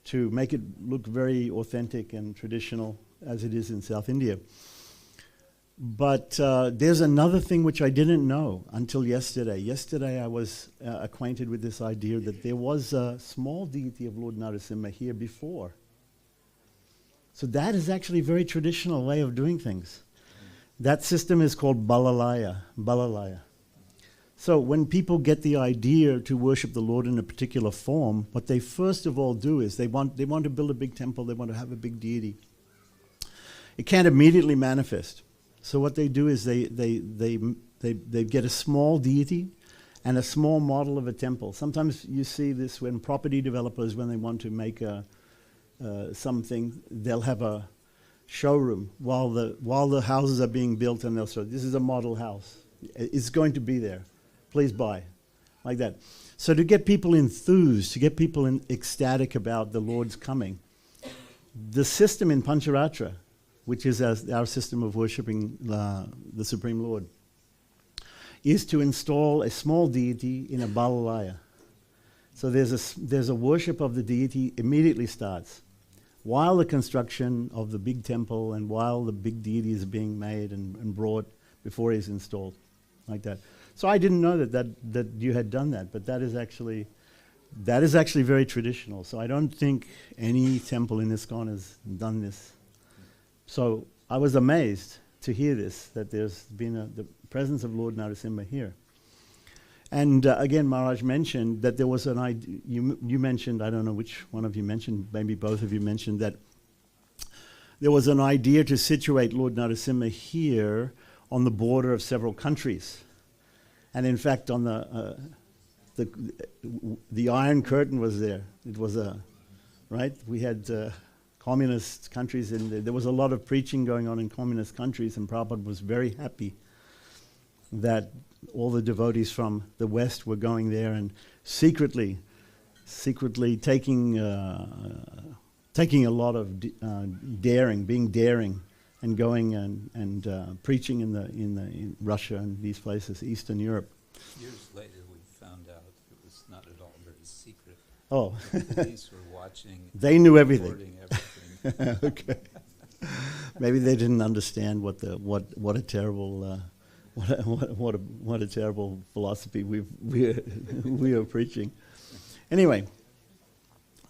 to make it look very authentic and traditional as it is in South India. But there's another thing which I didn't know until yesterday. Yesterday I was acquainted with this idea that there was a small deity of Lord Narasimha here before. So that is actually a very traditional way of doing things. That system is called Balalaya. So when people get the idea to worship the Lord in a particular form, what they first of all do is they want to build a big temple, they want to have a big deity. It can't immediately manifest. So what they do is they get a small deity and a small model of a temple. Sometimes you see this when property developers, when they want to make something, they'll have a showroom while the houses are being built, and they'll show, this is a model house. It's going to be there. Please buy. like that. So to get people enthused, to get people ecstatic about the Lord's coming, the system in Pancharatra, which is our system of worshipping the Supreme Lord, is to install a small deity in a Balalaya. So there's a worship of the deity immediately starts, while the construction of the big temple and while the big deity is being made and brought before he's installed, like that. So I didn't know that you had done that, but that is actually very traditional. So I don't think any temple in ISKCON has done this. So I was amazed to hear this, that there's been the presence of Lord Narasimha here. And again, Maharaj mentioned that there was an idea, you mentioned, I don't know which one of you mentioned, maybe both of you mentioned that there was an idea to situate Lord Narasimha here on the border of several countries. And in fact, on the Iron Curtain was there. It was right? We had communist countries, and there was a lot of preaching going on in communist countries, and Prabhupada was very happy that all the devotees from the West were going there and secretly taking a lot of being daring, and going and preaching in Russia and these places, Eastern Europe. Years later, we found out it was not at all very secret. Oh, The police were watching. They knew everything. Recording everything. Okay. Maybe they didn't understand what a terrible what a terrible philosophy we are preaching. Anyway,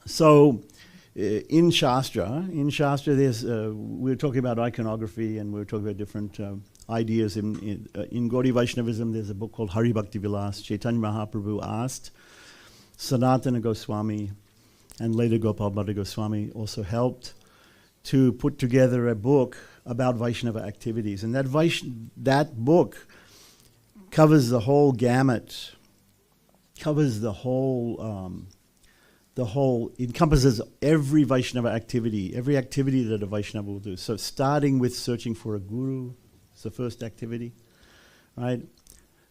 so in Shastra, there's we were talking about iconography, and we were talking about different ideas. In Gaudiya Vaishnavism, there's a book called Hari Bhakti Vilas. Chaitanya Mahaprabhu asked Sanatana Goswami, and later Gopal Bhatta Goswami also helped to put together a book about Vaishnava activities. And that book covers the whole gamut, encompasses every Vaishnava activity, every activity that a Vaishnava will do. So starting with searching for a guru, it's the first activity, right?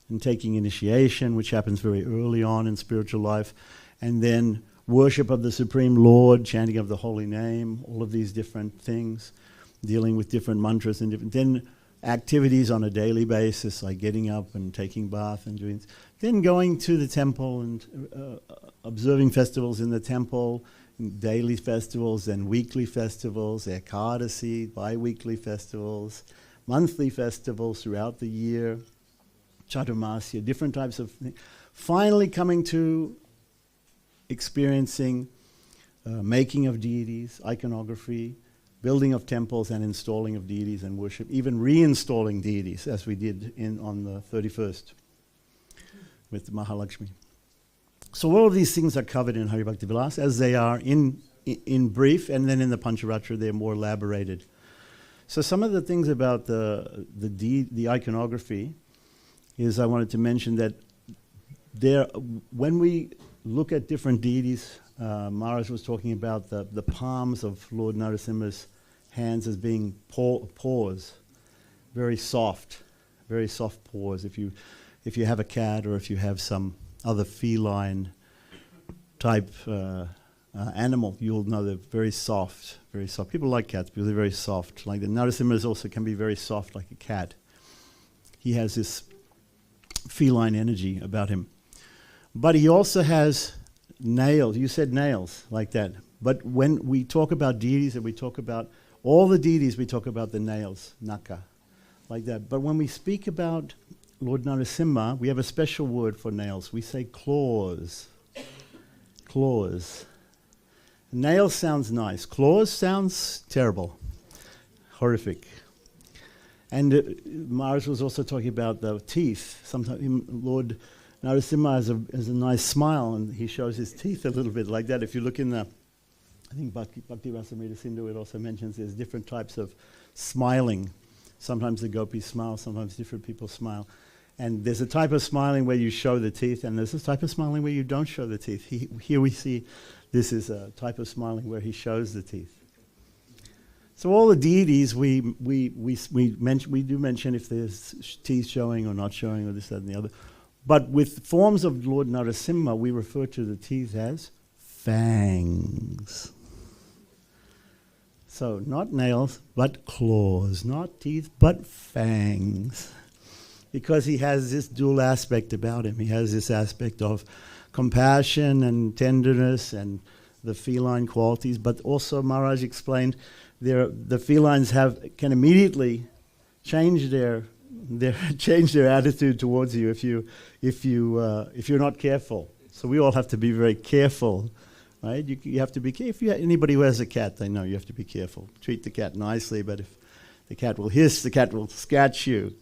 And taking initiation, which happens very early on in spiritual life, and then worship of the Supreme Lord, chanting of the holy name, all of these different things, dealing with different mantras and different, then activities on a daily basis, like getting up and taking bath and doing, then going to the temple and observing festivals in the temple, daily festivals, then weekly festivals, Ekadasi, bi-weekly festivals, monthly festivals throughout the year, Chaturmasya, different types of things. Finally coming to experiencing making of deities, iconography, building of temples and installing of deities and worship, even reinstalling deities, as we did on the 31st with Mahalakshmi. So all of these things are covered in Hari Bhakti Vilas, as they are in brief, and then in the Pancharatra they're more elaborated. So some of the things about the iconography is I wanted to mention that when we look at different deities, Maharaj was talking about the palms of Lord Narasimha's hands as being paws, very soft paws. If you have a cat, or if you have some other feline type animal, you'll know they're very soft, very soft. People like cats because they're very soft. Like the Narasimhas also can be very soft like a cat. He has this feline energy about him. But he also has nails. You said nails, like that. But when we talk about deities, and we talk about all the deities, we talk about the nails, naka, like that. But when we speak about Lord Narasimha, we have a special word for nails. We say claws. Claws. Nails sounds nice. Claws sounds terrible, horrific. And Maharaj was also talking about the teeth. Sometimes Lord Narasimha has a nice smile, and he shows his teeth a little bit like that. If you look in I think Bhakti Rasamrita Sindhu, it also mentions there's different types of smiling. Sometimes the gopis smile, sometimes different people smile. And there's a type of smiling where you show the teeth, and there's a type of smiling where you don't show the teeth. Here we see this is a type of smiling where he shows the teeth. So all the deities we do mention if there's teeth showing or not showing or this, that, and the other. But with forms of Lord Narasimha, we refer to the teeth as fangs. So not nails, but claws. Not teeth, but fangs. Because he has this dual aspect about him. He has this aspect of compassion and tenderness and the feline qualities, but also Maharaj explained the felines can immediately change their attitude towards you if you're not careful. So we all have to be very careful, right? You have to be careful. Anybody who has a cat, they know you have to be careful. Treat the cat nicely, but if the cat will hiss, the cat will scratch you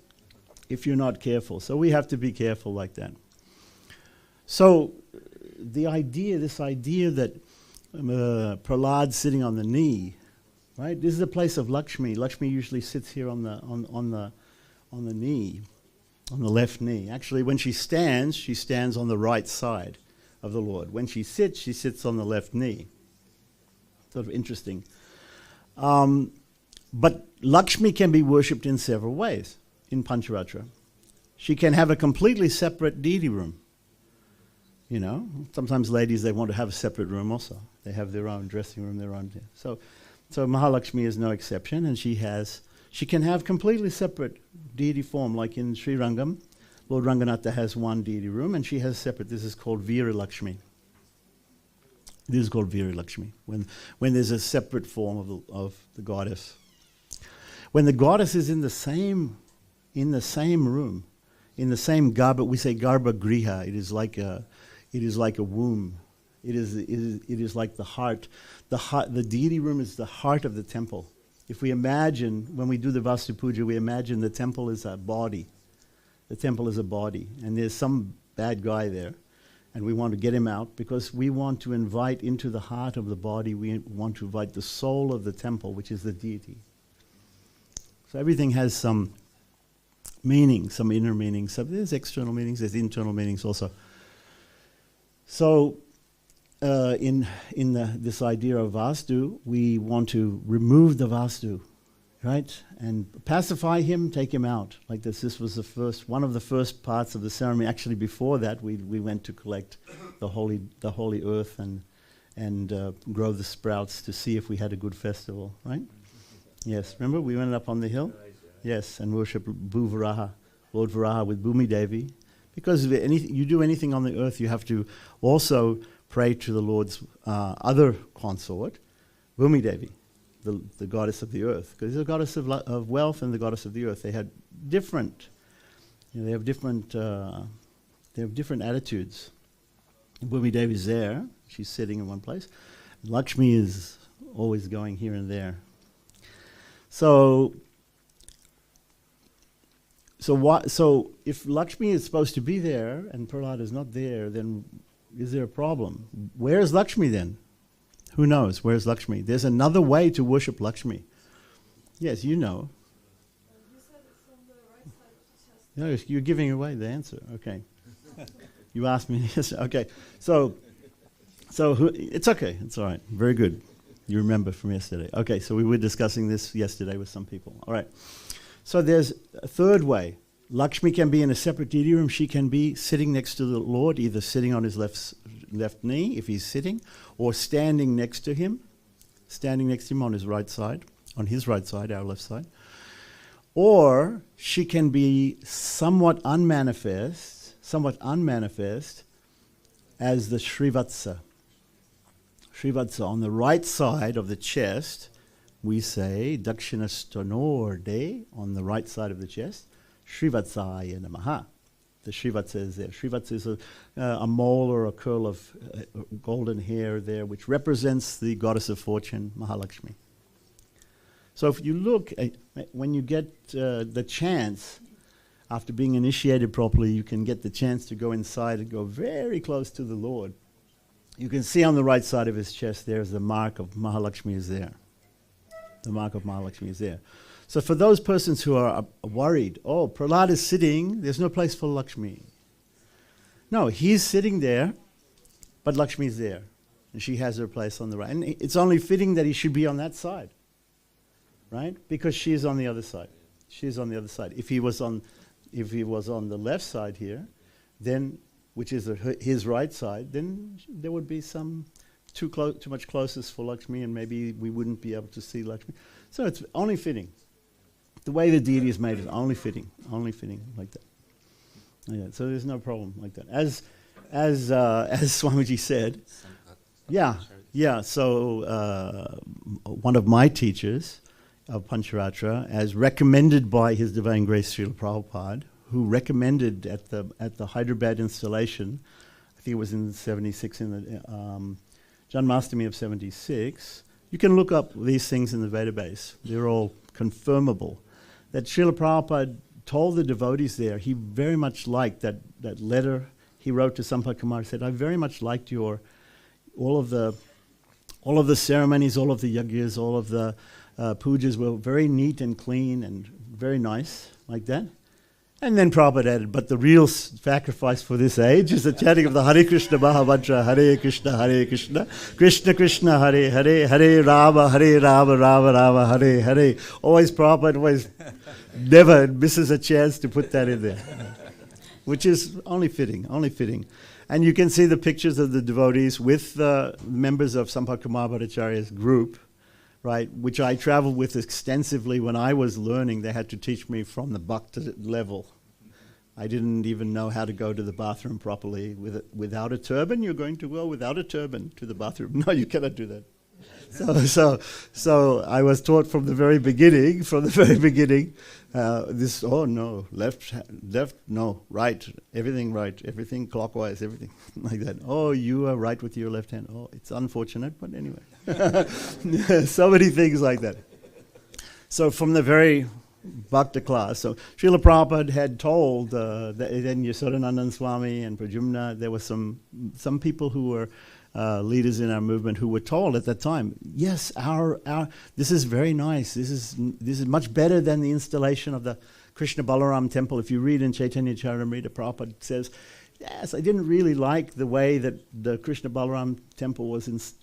if you're not careful. So we have to be careful like that. So this idea that Prahlad sitting on the knee, right? This is the place of Lakshmi. Lakshmi usually sits here on the knee, on the left knee. Actually, when she stands on the right side of the Lord. When she sits on the left knee. Sort of interesting. But Lakshmi can be worshipped in several ways in Pancharatra. She can have a completely separate deity room. You know, sometimes ladies, they want to have a separate room also. They have their own dressing room, their own. So Mahalakshmi is no exception, and she can have completely separate deity form, like in Sri Rangam. Lord Ranganatha has one deity room, and she has separate. This is called Veera Lakshmi. This is called Veera Lakshmi, when there's a separate form of the goddess. When the goddess is in the same room, in the same garbha, we say garbha griha. It is like a womb. It is like the heart. The deity room is the heart of the temple. If we imagine, when we do the Vastu Puja, we imagine the temple is a body. The temple is a body, and there's some bad guy there, and we want to get him out because we want to invite into the heart of the body, we want to invite the soul of the temple, which is the deity. So everything has some meaning, some inner meaning. So there's external meanings, there's internal meanings also. So in this idea of Vastu, we want to remove the Vastu, right? And pacify him, take him out. Like this was one of the first parts of the ceremony. Actually, before that, we went to collect the holy earth and grow the sprouts to see if we had a good festival, right? Yes, remember we went up on the hill? Yes, and worship Bhuvaraha, Lord Varaha with Bhumi Devi. Because you do anything on the earth, you have to also pray to the Lord's other consort, Bhumi Devi, the goddess of the earth. Because the goddess of wealth and the goddess of the earth, they had different, they have different attitudes. Bhumi Devi is there; she's sitting in one place. Lakshmi is always going here and there. So if Lakshmi is supposed to be there and Prahlad is not there, then is there a problem? Where is Lakshmi then? Who knows? Where's Lakshmi? There's another way to worship Lakshmi. Yes, you know. You said it's on the right side of the chest. No, you're giving away the answer. Okay. You asked me. Yes. Okay. So it's okay. It's all right. Very good. You remember from yesterday. Okay. So we were discussing this yesterday with some people. All right. So there's a third way. Lakshmi can be in a separate deity room. She can be sitting next to the Lord, either sitting on his left knee, if he's sitting, or standing next to him on his right side, our left side. Or she can be somewhat unmanifest as the Srivatsa. Srivatsa on the right side of the chest, we say Dakshinastonorde on the right side of the chest, Srivatsaya Namaha. The Srivatsa is there. Srivatsa is a mole or a curl of golden hair there, which represents the goddess of fortune, Mahalakshmi. So if you look, when you get the chance, after being initiated properly, you can get the chance to go inside and go very close to the Lord. You can see on the right side of his chest there's the mark of Mahalakshmi is there. The mark of Mahalakshmi is there. So for those persons who are worried, oh, Prahlad is sitting, there's no place for Lakshmi. No, he's sitting there, but Lakshmi is there. And she has her place on the right. And it's only fitting that he should be on that side, right? Because she is on the other side. She is on the other side. If he was on the left side here, then, which is his right side, then there would be some too much closeness for Lakshmi, and maybe we wouldn't be able to see Lakshmi. So it's only fitting. The way the deity is made is only fitting like that. Yeah, so there's no problem like that. As Swamiji said, so one of my teachers of Pancharatra, as recommended by His Divine Grace Srila Prabhupada, who recommended at the Hyderabad installation, I think it was in '76, in the Janmashtami of '76. You can look up these things in the database. They're all confirmable. That Srila Prabhupada told the devotees there, he very much liked that letter he wrote to Sampad Kumar. Said, I very much liked all of the ceremonies, all of the yajnas, all of the pujas were very neat and clean and very nice, like that. And then Prabhupada added, but the real sacrifice for this age is the chanting of the Hare Krishna Maha-Mantra, Hare Krishna, Krishna Krishna, Hare Hare, Hare Rama, Rama Rama, Hare Hare. Always Prabhupada always never misses a chance to put that in there, which is only fitting. And you can see the pictures of the devotees with the members of Sampad Kumar Bhattacharya's group, right, which I traveled with extensively when I was learning. They had to teach me from the bhakta level. I didn't even know how to go to the bathroom properly. Without a turban, you're going to go without a turban to the bathroom. No, you cannot do that. So I was taught from the very beginning, this, oh no, left, no, right, everything clockwise, everything like that. Oh, you are right with your left hand. Oh, it's unfortunate, but anyway. So many things like that. So from the very Bhakta class, so Srila Prabhupada had told then Yasodanandan Swami and Prajumna, there were some people who were leaders in our movement who were told at that time, yes, our this is very nice. This is much better than the installation of the Krishna Balaram temple. If you read in Chaitanya Charitamrita, Prabhupada says, yes, I didn't really like the way that the Krishna Balaram temple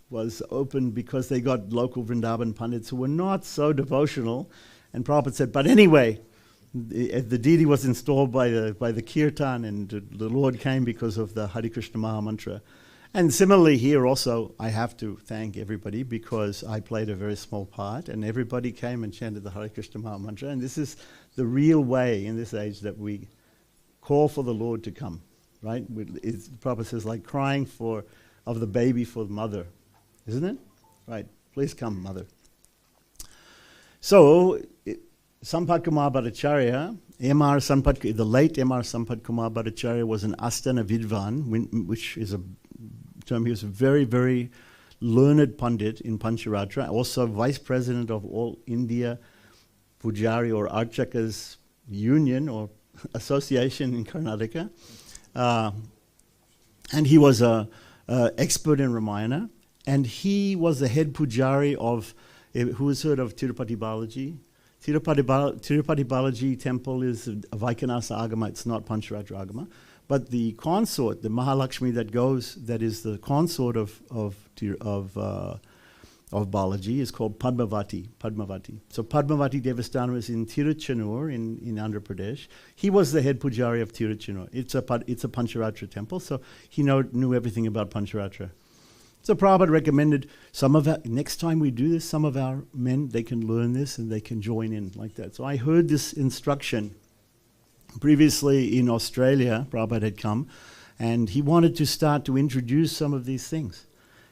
was opened because they got local Vrindavan Pandits who were not so devotional. And Prabhupada said, but anyway, the deity was installed by the kirtan, and the Lord came because of the Hare Krishna Maha-Mantra. And similarly here also, I have to thank everybody because I played a very small part, and everybody came and chanted the Hare Krishna Maha-Mantra. And this is the real way in this age that we call for the Lord to come, right? Prabhupada says, like crying of the baby for the mother, isn't it? Right, please come, mother. So, Sampad Kumar Bhattacharya, the late M.R. Sampad Kumar Bhattacharya was an Astana Vidvan, which is a term. He was a very, very learned Pandit in Pancharatra, also vice president of All India Pujari or Archakas Union or Association in Karnataka. And he was an expert in Ramayana, and he was the head Pujari of, who has heard of Tirupati Balaji? Tirupati Balaji temple is a Vaikanasa Agama, it's not Pancharatra Agama. But the consort, the Mahalakshmi that is the consort of Balaji is called Padmavati. So Padmavati Devasthanam is in Tiruchenur in Andhra Pradesh. He was the head pujari of Tiruchenur. It's a Pancharatra temple, so he knew everything about Pancharatra. So Prabhupada recommended next time we do this, some of our men, they can learn this and they can join in like that. So I heard this instruction. Previously in Australia, Prabhupada had come, and he wanted to start to introduce some of these things.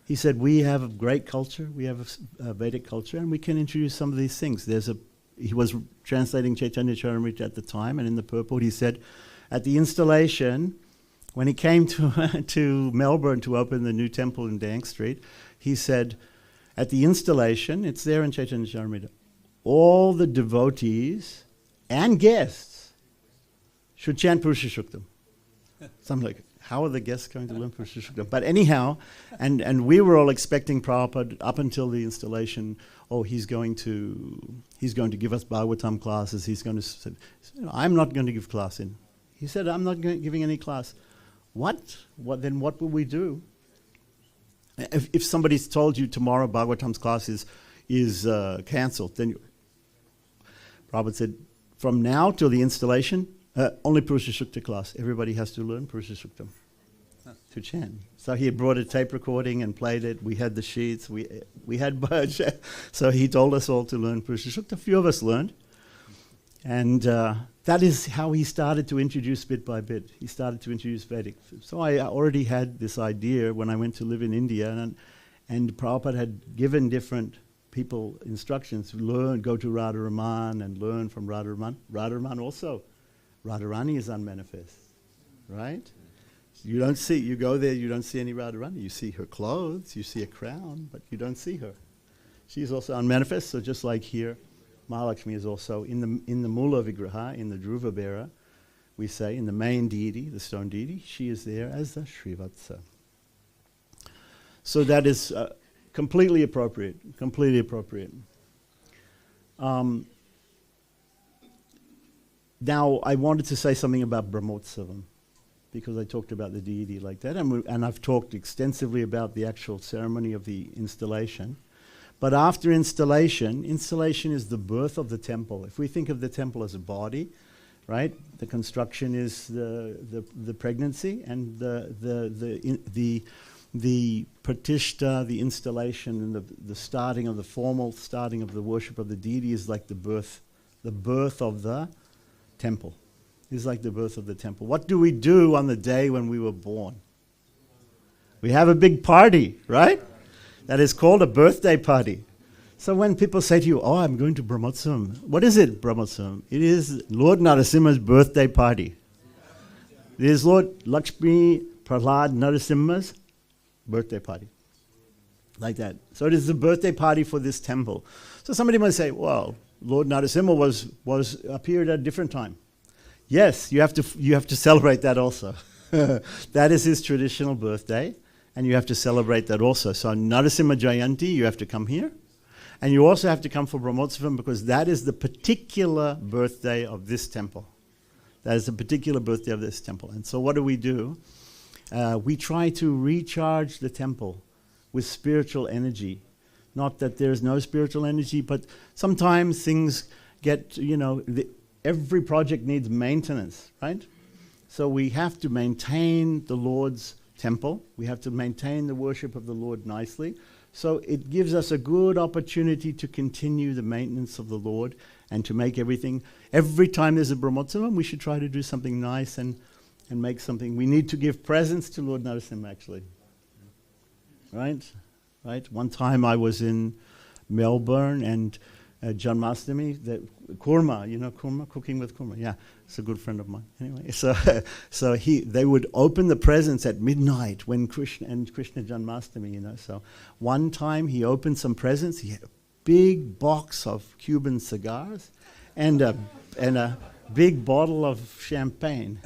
He said, we have a great culture, we have a Vedic culture, and we can introduce some of these things. He was translating Chaitanya Charitamrita at the time, and in the purport he said, at the installation, when he came to Melbourne to open the new temple in Dank Street, he said, at the installation, it's there in Chaitanya Charitamrita, all the devotees and guests should chant Purusha Shuktam. So I'm like, how are the guests going to learn Purusha Shuktam? But anyhow, and we were all expecting Prabhupada up until the installation, he's going to give us Bhagavatam classes, he's going to say, I'm not going to give class in. He said, I'm not giving any class. What? Then what will we do? If somebody's told you tomorrow Bhagavatam's class is cancelled, then Prabhupada said, from now till the installation, Only Purusha Sukta class. Everybody has to learn Purusha Sukta to chant. So he had brought a tape recording and played it. We had the sheets. We had Baj. So he told us all to learn Purusha Sukta. A few of us learned. And that is how he started to introduce bit by bit. He started to introduce Vedic. So I already had this idea when I went to live in India, and Prabhupada had given different people instructions to learn, go to Radharaman and learn from Radharaman. Radharaman also. Radharani is unmanifest, right? You don't see, you go there, you don't see any Radharani. You see her clothes, you see a crown, but you don't see her. She's also unmanifest, so just like here, Mahalakshmi is also in the Mula Vigraha, in the Dhruva bearer, we say, in the main deity, the stone deity, she is there as the Srivatsa. So that is completely appropriate, completely appropriate. Now, I wanted to say something about Brahmotsavam, because I talked about the deity like that, and I've talked extensively about the actual ceremony of the installation. But after installation is the birth of the temple. If we think of the temple as a body, right, the construction is the pregnancy, and the pratishta, the installation, and the starting of the formal starting of the worship of the deity is like the birth of the temple. Is like the birth of the temple. What do we do on the day when we were born? We have a big party, right? That is called a birthday party. So when people say to you, oh, I'm going to Brahmotsavam, what is it, Brahmotsavam? It is Lord Narasimha's birthday party. It is Lord Lakshmi Prahlad Narasimha's birthday party. Like that. So it is the birthday party for this temple. So somebody might say, well, Lord Narasimha was appeared at a different time. Yes, you have to celebrate that also. That is his traditional birthday, and you have to celebrate that also. So Narasimha Jayanti, you have to come here, and you also have to come for Brahmotsavam, because that is the particular birthday of this temple. That is the particular birthday of this temple. And so what do? We try to recharge the temple with spiritual energy. Not that there's no spiritual energy, but sometimes things get, every project needs maintenance, right? So we have to maintain the Lord's temple. We have to maintain the worship of the Lord nicely. So it gives us a good opportunity to continue the maintenance of the Lord and to make everything. Every time there's a Brahmotsavam, we should try to do something nice and make something. We need to give presents to Lord Narasimha, actually. Right? One time I was in Melbourne, and Janmashtami, the kurma, kurma, cooking with kurma. Yeah, it's a good friend of mine. Anyway, so they would open the presents at midnight when Krishna Janmashtami. So one time he opened some presents. He had a big box of Cuban cigars, and a big bottle of champagne.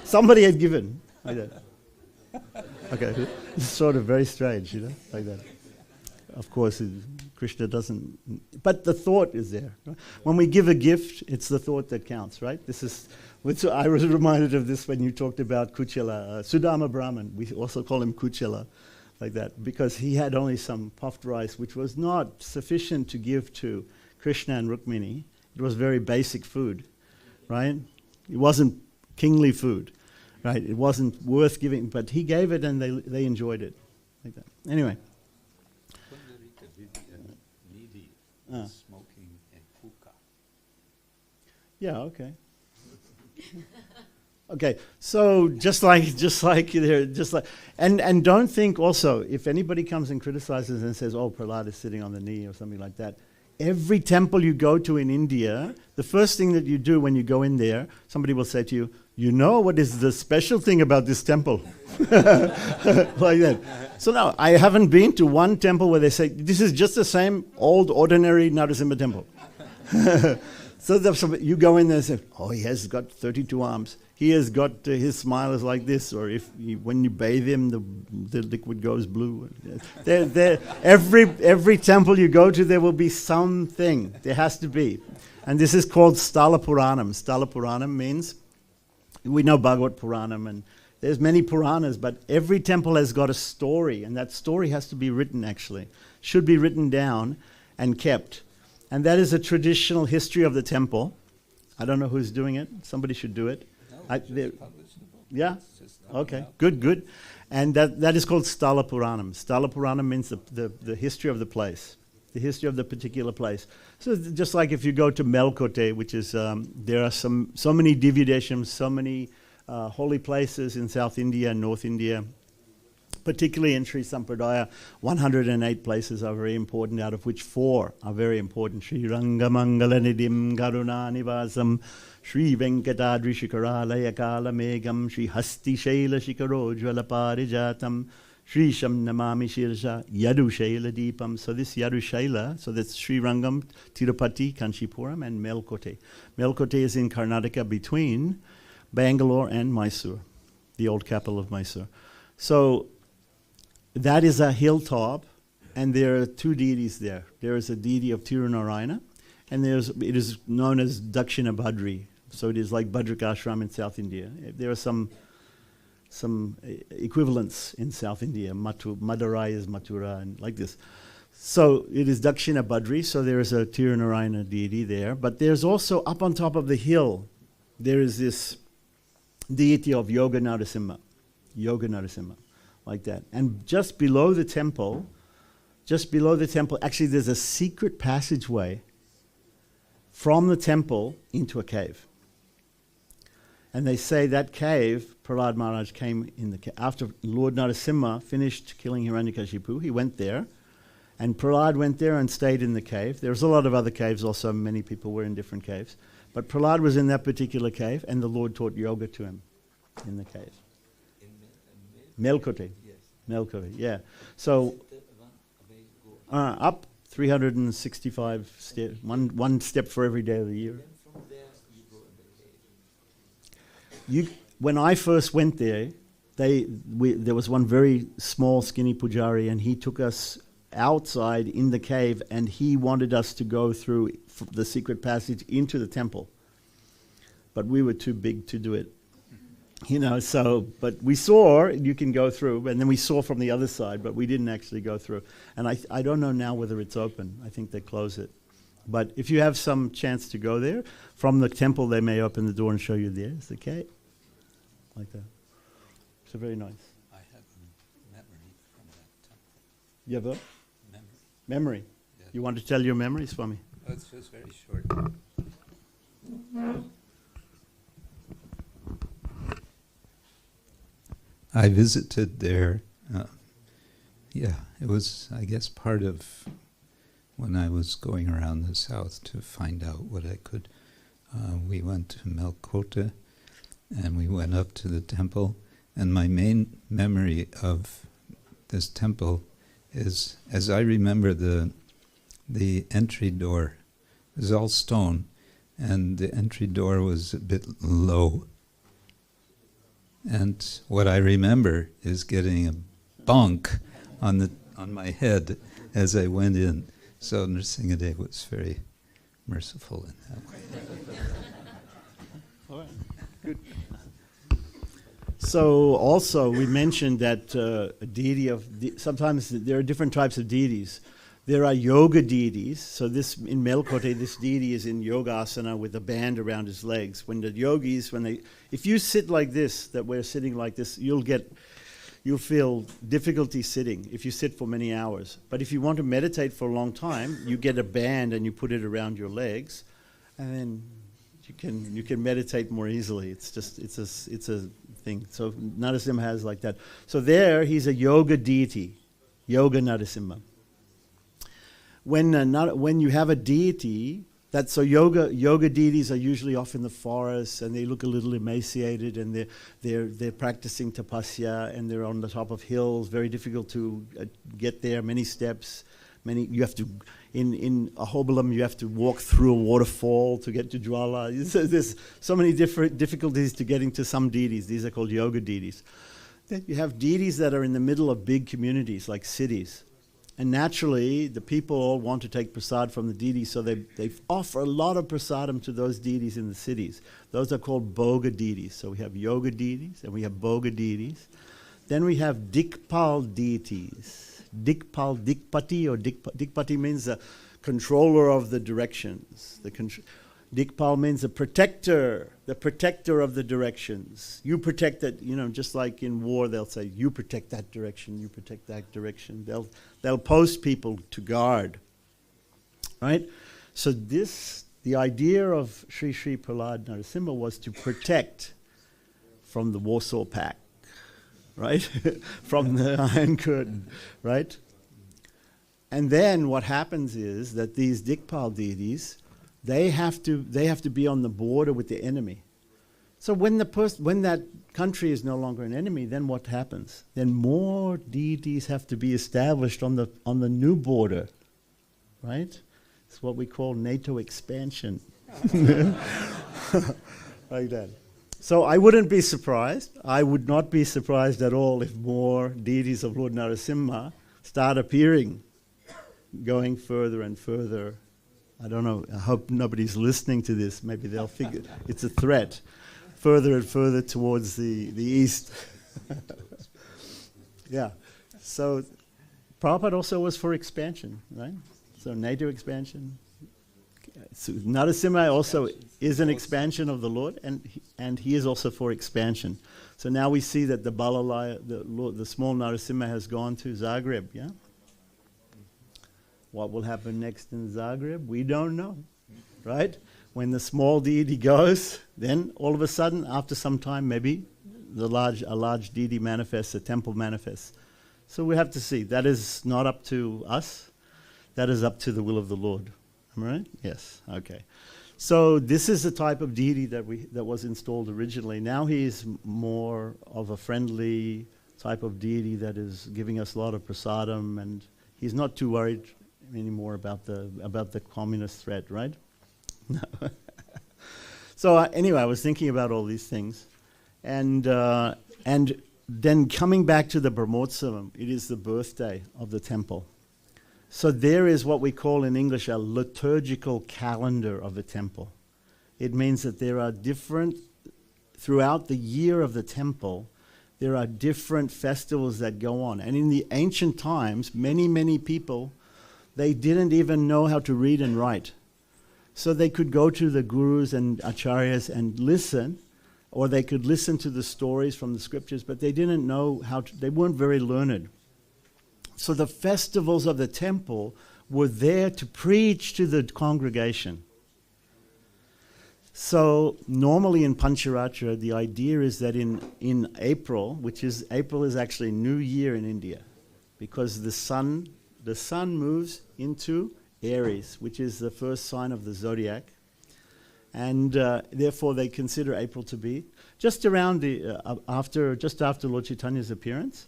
Somebody had given like that. Okay, it's sort of very strange, like that. Of course, Krishna doesn't, but the thought is there. Right? When we give a gift, it's the thought that counts, right? I was reminded of this when you talked about Kuchela, Sudama Brahman. We also call him Kuchela, like that, because he had only some puffed rice, which was not sufficient to give to Krishna and Rukmini. It was very basic food, right? It wasn't kingly food. Right, it wasn't worth giving, but he gave it and they enjoyed it, like that. Anyway. Smoking and hookah. Yeah, okay. Okay, so just like, and don't think also, if anybody comes and criticizes and says, oh, Prahlad is sitting on the knee or something like that, every temple you go to in India, the first thing that you do when you go in there, somebody will say to you, what is the special thing about this temple? Like that. So now, I haven't been to one temple where they say, this is just the same old, ordinary Narasimha temple. So you go in there and say, oh, he has got 32 arms. He has got, his smile is like this, or when you bathe him, the liquid goes blue. Every temple you go to, there will be something. There has to be. And this is called Sthala Puranam. Sthala Puranam means, we know Bhagavad Puranam, and there's many Puranas, but every temple has got a story, and that story has to be written, actually. Should be written down and kept. And that is a traditional history of the temple. I don't know who's doing it. Somebody should do it. No, I- just there- published the book. Yeah? It's just out Okay, now. good, good. And that is called Stala Puranam. Stala Puranam means the history of the place, the history of the particular place. So just like if you go to Melkote, which is, there are so many Divyadeshams, so many holy places in South India and North India, particularly in Sri Sampradaya, 108 places are very important, out of which 4 are very important. Sri Rangamangala-nidim Karuna-nivasam, Sri Venkatadri-shikaralaya Kala-megam, Sri Hasti-shaila-shikarojvala-parijatam, Sri Namami Shirsha Yadu-shaila-deepam. So this Yadu-shaila, so that's Sri Rangam, Tirupati, Kanchipuram, and Melkote. Melkote is in Karnataka between Bangalore and Mysore, the old capital of Mysore. So that is a hilltop, and there are 2 deities there. There is a deity of Tirunarayana, and it is known as Dakshina Bhadri. So it is like Bhadrakashram in South India. There are some equivalents in South India. Madurai is Mathura, and like this. So it is Dakshina Bhadri, so there is a Tirunarayana deity there. But there's also, up on top of the hill, there is this deity of Yoga Narasimha, like that. And just below the temple, actually there's a secret passageway from the temple into a cave. And they say that cave, Prahlad Maharaj came in the cave. After Lord Narasimha finished killing Hiranyakashipu, he went there, and Prahlad went there and stayed in the cave. There's a lot of other caves also, many people were in different caves. But Prahlad was in that particular cave, and the Lord taught yoga to him in the cave. Melkote. Yes. Melkote, yeah. So up 365 steps, one step for every day of the year. From there you go in the cave. When I first went there, there was one very small, skinny pujari, and he took us outside in the cave, and he wanted us to go through the secret passage into the temple. But we were too big to do it. But we saw you can go through, and then we saw from the other side, but we didn't actually go through. And I don't know now whether it's open. I think they close it. But if you have some chance to go there, from the temple they may open the door and show you there's the cave. Like that. So very nice. I have a memory from that temple. You have a Memory. memory? Yes. You want to tell your memory, Swami? Oh, it's just very short. I visited there. It was, I guess, part of when I was going around the south to find out what I could. We went to Melkote, and we went up to the temple. And my main memory of this temple is, as I remember, the entry door was all stone, and the entry door was a bit low. And what I remember is getting a bonk on my head as I went in. So Nrsingadev was very merciful in that way. All right, good. So also we mentioned that a deity sometimes there are different types of deities. There are yoga deities. So this in Melkote, this deity is in yoga asana with a band around his legs. When the yogis, if you sit like this, that we're sitting like this, you'll feel difficulty sitting if you sit for many hours. But if you want to meditate for a long time, you get a band and you put it around your legs, and then you can meditate more easily. It's a thing. So Narasimha has like that. So there he's a yoga deity, Yoga Narasimha. When you have a deity, yoga deities are usually off in the forest, and they look a little emaciated, and they're practicing tapasya, and they're on the top of hills, very difficult to get there, many steps. You have to, in Ahobilam, you have to walk through a waterfall to get to Jwala. There's so many different difficulties to getting to some deities. These are called yoga deities. Then you have deities that are in the middle of big communities, like cities. And naturally, the people all want to take prasad from the deities, so they offer a lot of prasadam to those deities in the cities. Those are called boga deities. So we have yoga deities, and we have boga deities. Then we have Dikpal deities. Dikpati means the controller of the directions. Dikpal means the protector of the directions. You protect that, just like in war, they'll say, you protect that direction, you protect that direction. They'll post people to guard, right? So the idea of Sri Sri Prahlad Narasimha was to protect from the Warsaw Pact, right? From the Iron Curtain, right? And then what happens is that these Dikpal deities, they have to be on the border with the enemy. So when that country is no longer an enemy, then what happens? Then more deities have to be established on the new border, right? It's what we call NATO expansion, like that. So I wouldn't be surprised. I would not be surprised at all if more deities of Lord Narasimha start appearing, going further and further. I don't know, I hope nobody's listening to this. Maybe they'll figure it's a threat. Further and further towards the east. Yeah. So Prabhupada also was for expansion, right? So NATO expansion. So Narasimha also is an expansion of the Lord, and he is also for expansion. So now we see that the Balalaya, the small Narasimha has gone to Zagreb, yeah? What will happen next in Zagreb? We don't know, right? When the small deity goes, then all of a sudden, after some time, maybe a large deity manifests, a temple manifests. So we have to see. That is not up to us. That is up to the will of the Lord. Am I right? Yes. Okay. So this is the type of deity that was installed originally. Now he is more of a friendly type of deity that is giving us a lot of prasadam, and he's not too worried anymore about the communist threat, right? No. So anyway, I was thinking about all these things, and then coming back to the Brahmotsavam, it is the birthday of the temple. So there is what we call in English a liturgical calendar of the temple. It means that there are throughout the year of the temple, there are different festivals that go on. And in the ancient times, many people, they didn't even know how to read and write. So they could go to the gurus and acharyas and listen, or they could listen to the stories from the scriptures, but they didn't know they weren't very learned. So the festivals of the temple were there to preach to the congregation. So normally in Pancharatra, the idea is that in April, April is actually New Year in India, because the sun moves into Aries, which is the first sign of the zodiac, and therefore they consider April to be just around after Lord Chaitanya's appearance.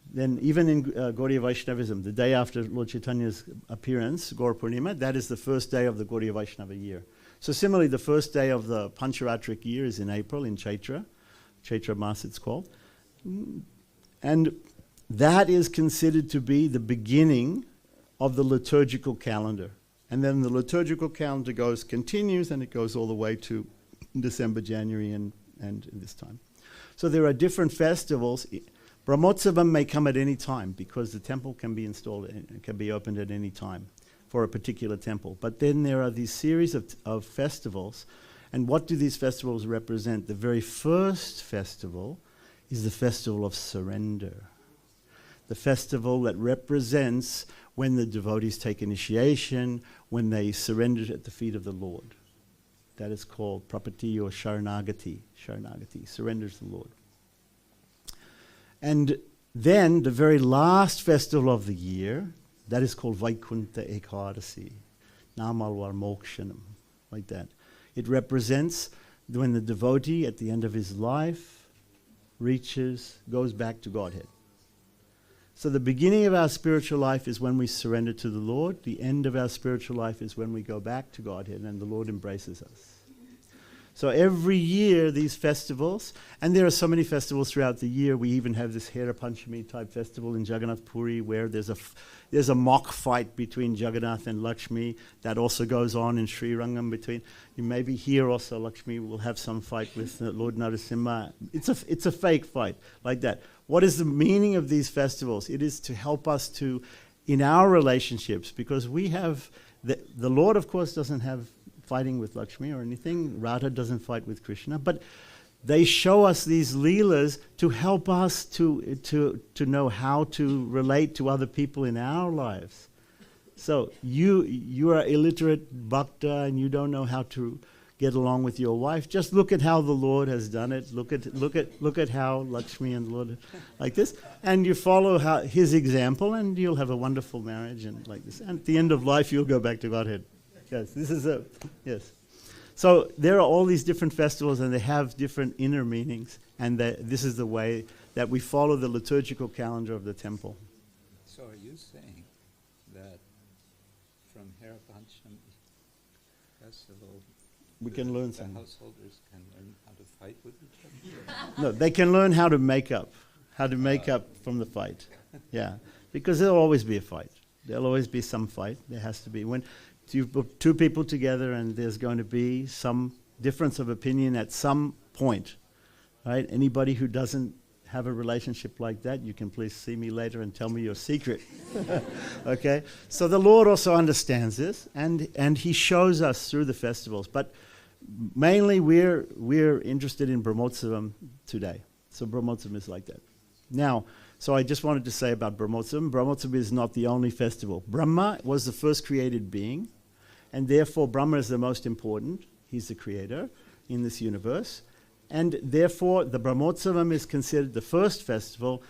Then even in Gaudiya Vaishnavism, the day after Lord Chaitanya's appearance, Gaur Purnima, that is the first day of the Gaudiya Vaishnava year. So similarly, the first day of the Pancharatric year is in April, in Chaitra Mas it's called. And that is considered to be the beginning of the liturgical calendar. And then the liturgical calendar continues, and it goes all the way to December, January, and this time. So there are different festivals. Brahmotsavam may come at any time, because the temple can be installed and can be opened at any time for a particular temple. But then there are these series of festivals. And what do these festivals represent? The very first festival is the festival of surrender. The festival that represents when the devotees take initiation, when they surrender at the feet of the Lord. That is called prapati or sharanagati. Sharanagati, surrender to the Lord. And then the very last festival of the year, that is called Vaikunta Ekadasi, Namalwar Mokshanam, like that. It represents when the devotee at the end of his life goes back to Godhead. So the beginning of our spiritual life is when we surrender to the Lord. The end of our spiritual life is when we go back to Godhead and the Lord embraces us. So every year, these festivals, and there are so many festivals throughout the year. We even have this Hera Panchami type festival in Jagannath Puri, where there's a mock fight between Jagannath and Lakshmi. That also goes on in Sri Rangam between. You maybe here also Lakshmi will have some fight with Lord Narasimha. It's a fake fight like that. What is the meaning of these festivals? It is to help us in our relationships, because we have the Lord, of course, doesn't have fighting with Lakshmi or anything. Radha doesn't fight with Krishna. But they show us these leelas to help us to know how to relate to other people in our lives. So you are illiterate bhakta and you don't know how to get along with your wife. Just look at how the Lord has done it. Look at how Lakshmi and the Lord like this, and you follow his example, and you'll have a wonderful marriage and like this. And at the end of life, you'll go back to Godhead. Yes, this is yes. So there are all these different festivals, and they have different inner meanings, and this is the way that we follow the liturgical calendar of the temple. So are you saying that from Herapancham festival, We can learn the something. householders can learn how to fight with each other? No, they can learn how to make up from the fight. Yeah, because there'll always be a fight. There'll always be some fight. There has to be. When you put two people together and there's going to be some difference of opinion at some point, right? Anybody who doesn't have a relationship like that, you can please see me later and tell me your secret. Okay? So the Lord also understands this, and He shows us through the festivals. But mainly we're interested in Brahmotsavam today. So Brahmotsavam is like that. Now, so I just wanted to say about Brahmotsavam. Brahmotsavam is not the only festival. Brahma was the first created being, and therefore Brahma is the most important. He's the creator in this universe. And therefore, the Brahmotsavam is considered the first festival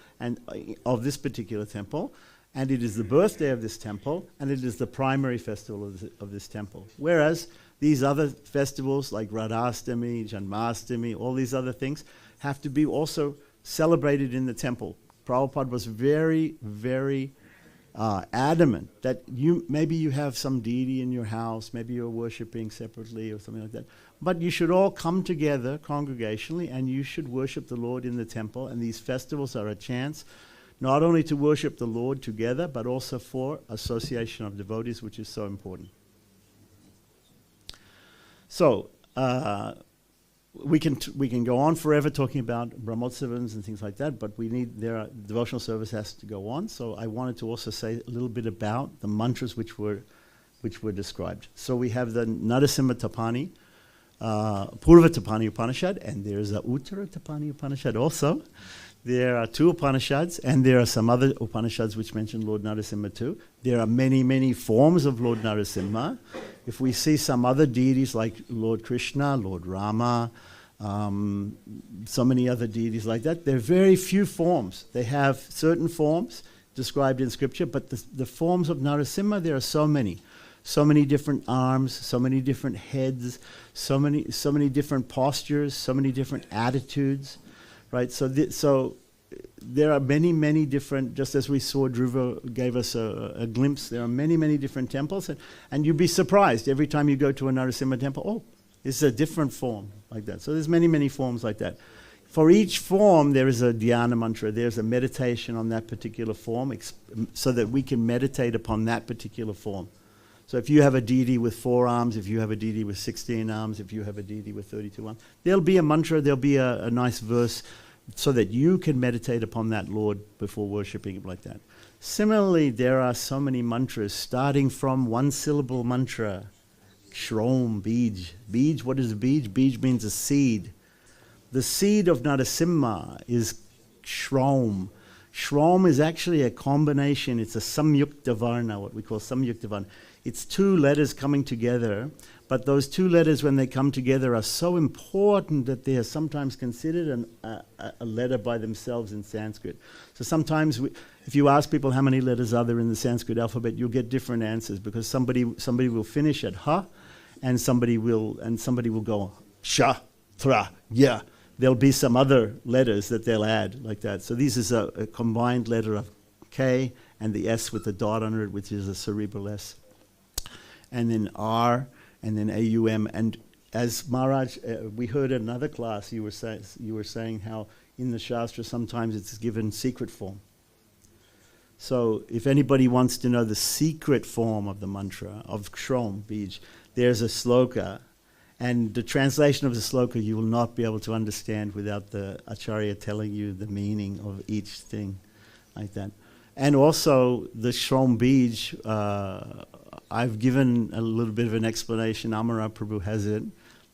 of this particular temple, and it is the birthday of this temple, and it is the primary festival of this temple. Whereas these other festivals like Radhastami, Janmastami, all these other things have to be also celebrated in the temple. Prabhupada was very, very adamant that maybe you have some deity in your house, maybe you're worshipping separately or something like that, but you should all come together congregationally and you should worship the Lord in the temple, and these festivals are a chance not only to worship the Lord together, but also for association of devotees, which is so important. So, we can go on forever talking about Brahmotsavams and things like that, but devotional service has to go on. So I wanted to also say a little bit about the mantras which were described. So we have the Narasimha Tapani, Purva Tapani Upanishad, and there's a Uttara Tapani Upanishad also. There are two Upanishads, and there are some other Upanishads which mention Lord Narasimha too. There are many, many forms of Lord Narasimha. If we see some other deities like Lord Krishna, Lord Rama, so many other deities like that, there are very few forms. They have certain forms described in scripture, but the forms of Narasimha, there are so many. So many different arms, so many different heads, so many different postures, so many different attitudes, right? So there are many, many different, just as we saw Dhruva gave us a glimpse, there are many, many different temples, and you'd be surprised every time you go to a Narasimha temple, oh, this is a different form like that. So there's many, many forms like that. For each form, there is a dhyana mantra, there's a meditation on that particular form, so that we can meditate upon that particular form. So if you have a deity with 4 arms, if you have a deity with 16 arms, if you have a deity with 32 arms, there'll be a mantra, there'll be a nice verse so that you can meditate upon that Lord before worshipping Him like that. Similarly, there are so many mantras, starting from one-syllable mantra, Shrom, Bij. Bij, what is Bij? Bij means a seed. The seed of Narasimha is Shrom. Shrom is actually a combination, it's a samyukta varna, what we call samyukta varna. It's 2 letters coming together, but those 2 letters, when they come together, are so important that they are sometimes considered a letter by themselves in Sanskrit. So sometimes, if you ask people how many letters are there in the Sanskrit alphabet, you'll get different answers, because somebody will finish at ha, and somebody will go sha, tra, ya. There'll be some other letters that they'll add like that. So this is a combined letter of K and the S with the dot under it, which is a cerebral S. And then R, and then AUM. And as Maharaj, we heard in another class, you were saying how in the Shastra sometimes it's given secret form. So if anybody wants to know the secret form of the mantra, of Shrom, Bij, there's a sloka. And the translation of the sloka you will not be able to understand without the Acharya telling you the meaning of each thing like that. And also the Shrom Bij I've given a little bit of an explanation. Amara Prabhu has it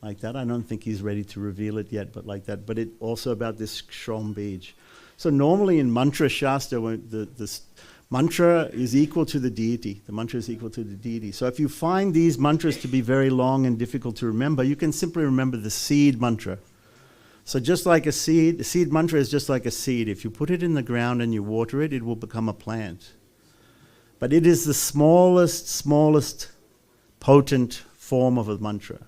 like that. I don't think he's ready to reveal it yet, but like that. But it also about this Shrom Bij. So normally in Mantra Shastra, when the mantra is equal to the deity. The mantra is equal to the deity. So if you find these mantras to be very long and difficult to remember, you can simply remember the seed mantra. So just like a seed, the seed mantra is just like a seed. If you put it in the ground and you water it, it will become a plant. But it is the smallest potent form of a mantra.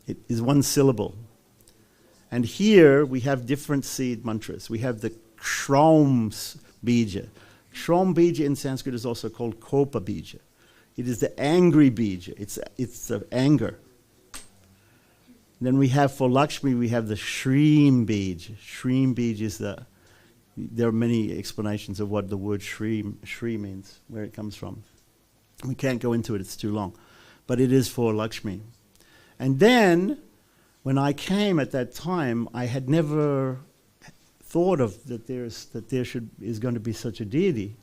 It is one syllable. And here we have different seed mantras. We have the Shrom Bija. Shrom Bija in Sanskrit is also called Kopa Bija. It is the angry Bija. It's the anger. Then we have for Lakshmi, we have the Shrim Bij. Shrim Bij is there are many explanations of what the word Shri means, where it comes from. We can't go into it, it's too long. But it is for Lakshmi. And then, when I came at that time, I had never thought of that there is going to be such a deity,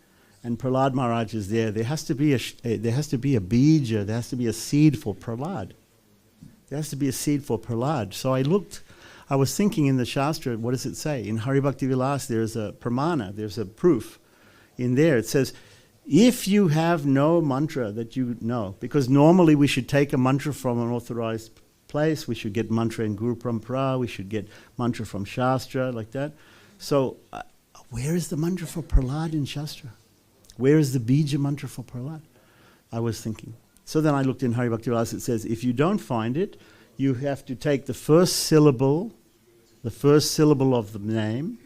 and Prahlad Maharaj is there. There has to be a bija. There has to be a seed for Prahlad. There has to be a seed for Prahlad. So I was thinking in the Shastra, what does it say? In Hari Bhakti Vilas, there's a pramana, there's a proof. In there it says, if you have no mantra that you know, because normally we should take a mantra from an authorized place, we should get mantra in Guru Parampara, we should get mantra from Shastra, like that. So, where is the mantra for Prahlad in Shastra? Where is the Bija mantra for Prahlad? I was thinking. So then I looked in Hari Bhakti Vilas, it says, if you don't find it, you have to take the first syllable of the name,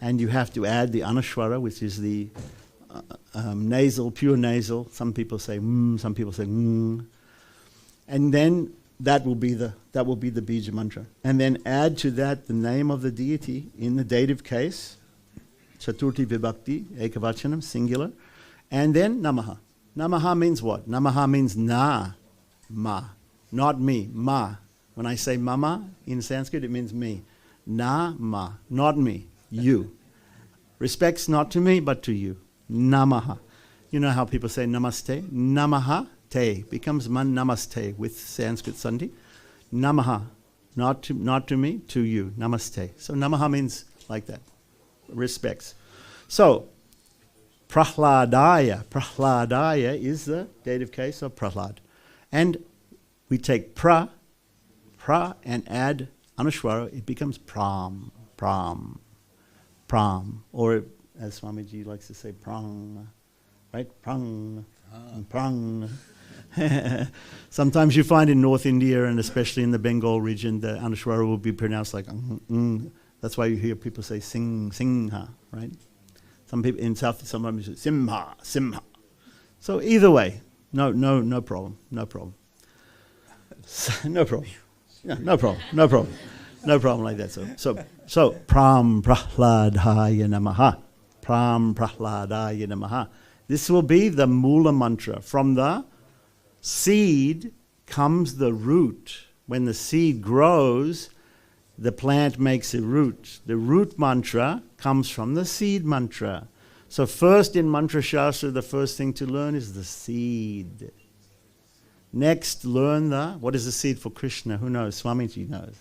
and you have to add the Anuswara, which is the nasal, pure nasal. Some people say some people say and then that will be the Bija mantra. And then add to that the name of the deity in the dative case, Chaturthi Vibhakti, Ekavachanam, singular, and then Namaha. Namaha means what? Namaha means na, ma, not me, ma. When I say mama in Sanskrit, it means me. Na, ma, not me, you. Respects not to me, but to you. Namaha. You know how people say namaste? Namaha. Te becomes man namaste with Sanskrit sandhi. Namaha, not to me, to you. Namaste. So namaha means like that, respects. So Prahladaya is the dative case of Prahlad, and we take pra, and add Anuswara. It becomes pram, or as Swamiji likes to say, prang, right? Prang. Sometimes you find in North India and especially in the Bengal region, the Anuswara will be pronounced like That's why you hear people say Singha, right? Some people in South, sometimes you say Simha. So either way, no problem. No problem like that. So Pram Prahladaya Namaha. Pram Prahladaya Namaha. This will be the Mula mantra. From the seed comes the root. When the seed grows, the plant makes a root. The root mantra comes from the seed mantra. So first in Mantra Shastra, the first thing to learn is the seed. Next, learn what is the seed for Krishna? Who knows? Swamiji knows.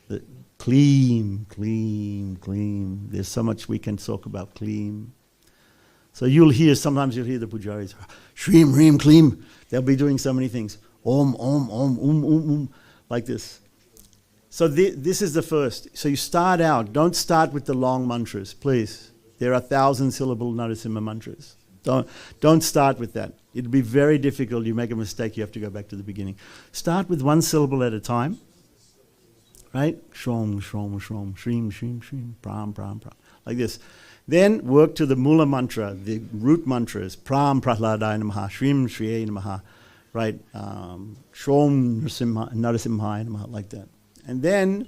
The Kleem. There's so much we can talk about Kleem. So sometimes you'll hear the pujaris, Shrim, Reem, Kleem. They'll be doing so many things. Om, like this. So this is the first. So you start out. Don't start with the long mantras, please. There are 1,000-syllable Narasimha mantras. Don't start with that. It'll be very difficult. You make a mistake, you have to go back to the beginning. Start with one syllable at a time. Right? Shrom, shrim, pram, like this. Then work to the Mula mantra, the root mantras. Pram, Prahladaya Namaha, Shrim, Shriye Namaha. Right? Shrom, Narasimhaya Namaha, like that. And then,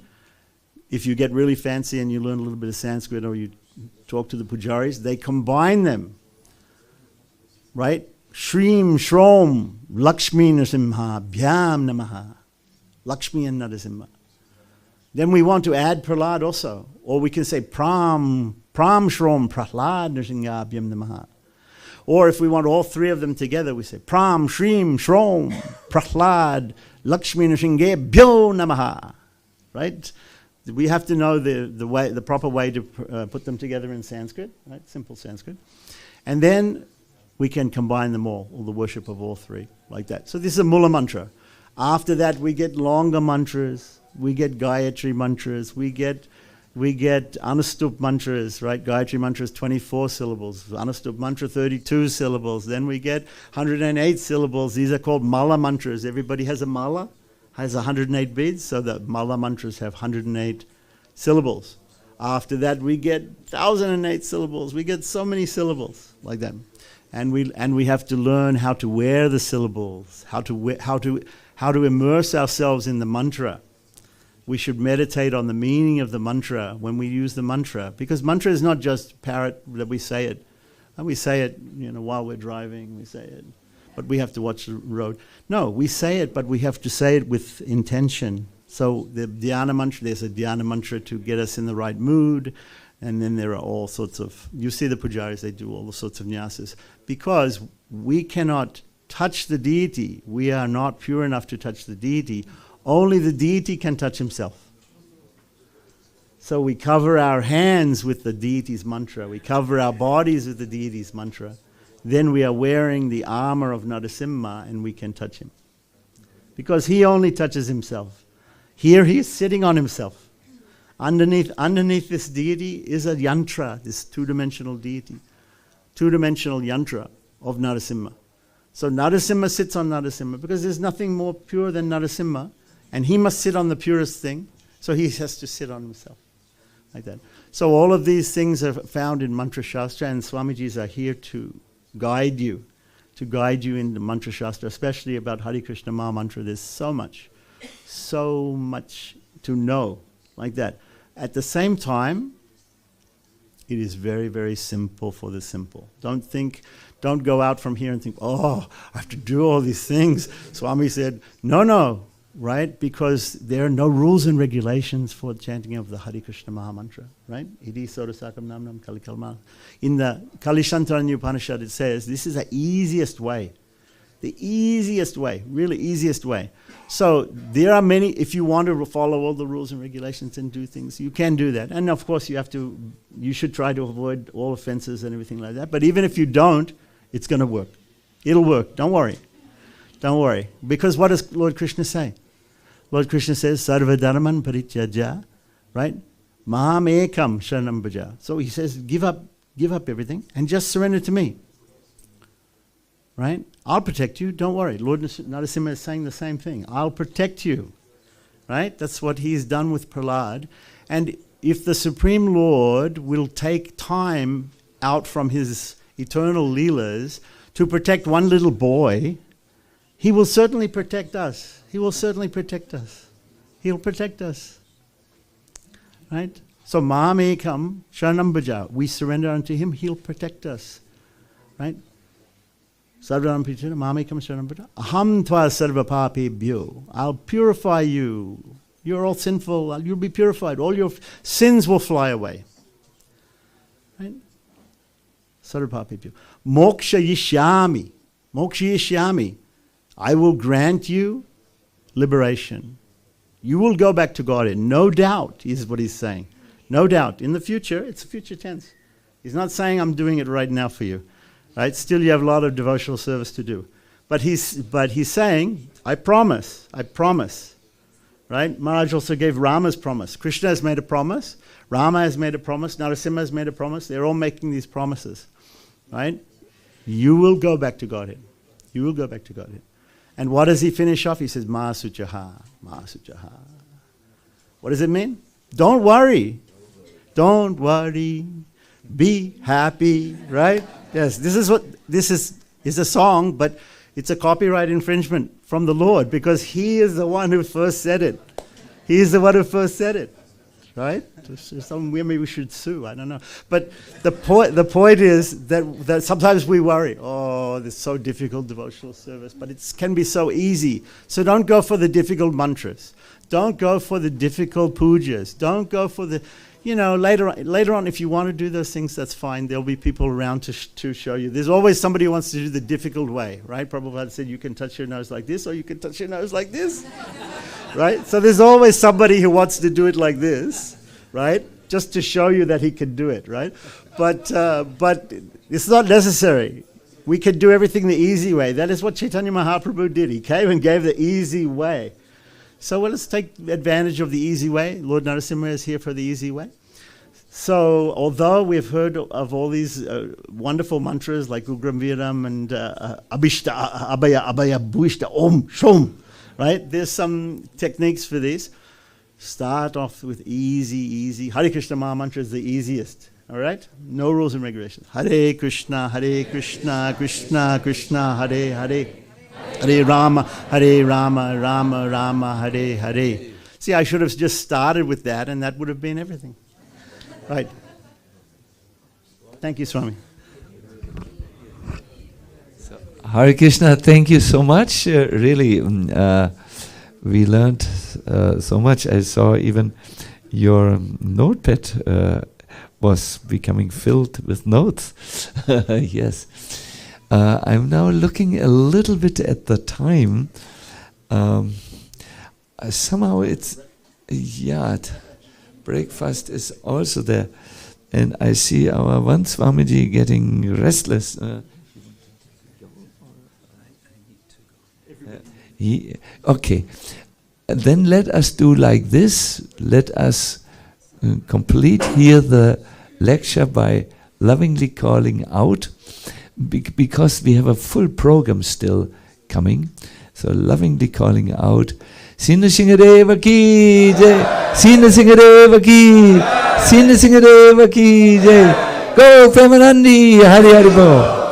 if you get really fancy and you learn a little bit of Sanskrit or you talk to the pujaris, they combine them. Right? Shrim, Shrom, Lakshmi Narasimha, Bhyam Namaha. Lakshmi and Narasimha. Then we want to add Prahlad also. Or we can say Pram Shrom, Prahlad Narasimha, Bhyam Namaha. Or if we want all three of them together, we say Pram, Shrim, Shrom, Prahlad, Lakshmi Nrsimhe Bhyo Namaha. Right? We have to know the proper way to put them together in Sanskrit, right? Simple Sanskrit. And then we can combine them all the worship of all three, like that. So this is a Mula mantra. After that, we get longer mantras. We get Gayatri mantras. We get Anustup mantras, right? Gayatri mantra is 24 syllables. Anustup mantra, 32 syllables. Then we get 108 syllables. These are called Mala mantras. Everybody has a Mala, has 108 beads, so the Mala mantras have 108 syllables. After that, we get 1,008 syllables. We get so many syllables like that. And we have to learn how to wear the syllables, how to immerse ourselves in the mantra. We should meditate on the meaning of the mantra when we use the mantra, because mantra is not just parrot that we say it. And we say it, while we're driving, we say it, but we have to watch the road. No, we say it, but we have to say it with intention. So the dhyana mantra, there's a dhyana mantra to get us in the right mood, and then there are all sorts of, you see the pujaris, they do all the sorts of nyasas, because we cannot touch the deity. We are not pure enough to touch the deity. Only the deity can touch himself. So we cover our hands with the deity's mantra. We cover our bodies with the deity's mantra. Then we are wearing the armor of Narasimha and we can touch him. Because he only touches himself. Here he is sitting on himself. Underneath this deity is a yantra, this two-dimensional deity. Two-dimensional yantra of Narasimha. So Narasimha sits on Narasimha because there's nothing more pure than Narasimha. And he must sit on the purest thing, so he has to sit on himself, like that. So all of these things are found in Mantra Shastra, and Swamijis are here to guide you in the Mantra Shastra, especially about Hare Krishna Maha Mantra. There's so much to know, like that. At the same time, it is very, very simple for the simple. Don't go out from here and think, I have to do all these things. Swami said, no. Right? Because there are no rules and regulations for chanting of the Hare Krishna Maha Mantra, right? Idi Sodasakam Namnam Kalikalma. In the Kalishantaranya Upanishad it says this is the easiest way, really easiest way. So there are many, if you want to follow all the rules and regulations and do things, you can do that. And of course you should try to avoid all offenses and everything like that. But even if you don't, it's going to work. It'll work. Don't worry. Because what does Lord Krishna say? Lord Krishna says, Sarva Dharman Parityaja, right? Maham Ekam Sharanam Bhaja. So he says, give up everything and just surrender to me. Right? I'll protect you, don't worry. Lord Narasimha is saying the same thing. I'll protect you. Right? That's what he's done with Prahlad. And if the Supreme Lord will take time out from his eternal leelas to protect one little boy, he will certainly protect us. He'll protect us. Right? So, Maham-ekam Sharanam Bhaja. We surrender unto him, he'll protect us. Right? Sarvam Pichana, Maham-ekam Sharanam Bhaja. Aham tva sarva papebhyo. I'll purify you. You're all sinful. You'll be purified. All your sins will fly away. Right? Sarva papebhyo. Moksha yishyami. I will grant you liberation. You will go back to God, no doubt, is what he's saying. No doubt. In the future, it's a future tense. He's not saying I'm doing it right now for you. Right? Still you have a lot of devotional service to do. But he's saying, I promise. Right? Maharaj also gave Rama's promise. Krishna has made a promise. Rama has made a promise. Narasimha has made a promise. They're all making these promises. Right? You will go back to Godhead. And what does he finish off? He says, Mahasuchaha. What does it mean? Don't worry. Be happy, right? Yes, this is a song, but it's a copyright infringement from the Lord because he is the one who first said it. Right? Maybe we should sue, I don't know. But the point is that sometimes we worry, this is so difficult devotional service, but it can be so easy. So don't go for the difficult mantras. Don't go for the difficult pujas. Don't go for later on, if you want to do those things, that's fine. There'll be people around to show you. There's always somebody who wants to do the difficult way, right? Prabhupada said you can touch your nose like this, or you can touch your nose like this, right? So there's always somebody who wants to do it like this, right? Just to show you that he can do it, right? But it's not necessary. We can do everything the easy way. That is what Chaitanya Mahaprabhu did. He came and gave the easy way. So let's take advantage of the easy way. Lord Narasimha is here for the easy way. So although we've heard of all these wonderful mantras like Ugramviram and Abhishta, Abhaya, Bhuishta, Om, Shrom, right? There's some techniques for this. Start off with easy. Hare Krishna Maha Mantra is the easiest. All right? No rules and regulations. Hare Krishna, Krishna Krishna, Hare Hare. Hare Rama, Rama Rama, Hare Hare. See, I should have just started with that, and that would have been everything. Right. Thank you, Swami. So, Hare Krishna, thank you so much. Really, we learned so much. I saw even your notepad was becoming filled with notes. Yes. I'm now looking a little bit at the time. Somehow it's, breakfast is also there. And I see our one Swamiji getting restless. Okay. Then let us do like this. Let us complete here the lecture by lovingly calling out. Because we have a full program still coming, so lovingly calling out, Singha Singadeva ki jai, Singha Singadeva ki, Singha Singadeva ki jai, Go Premanandi, Hari Hari Bo.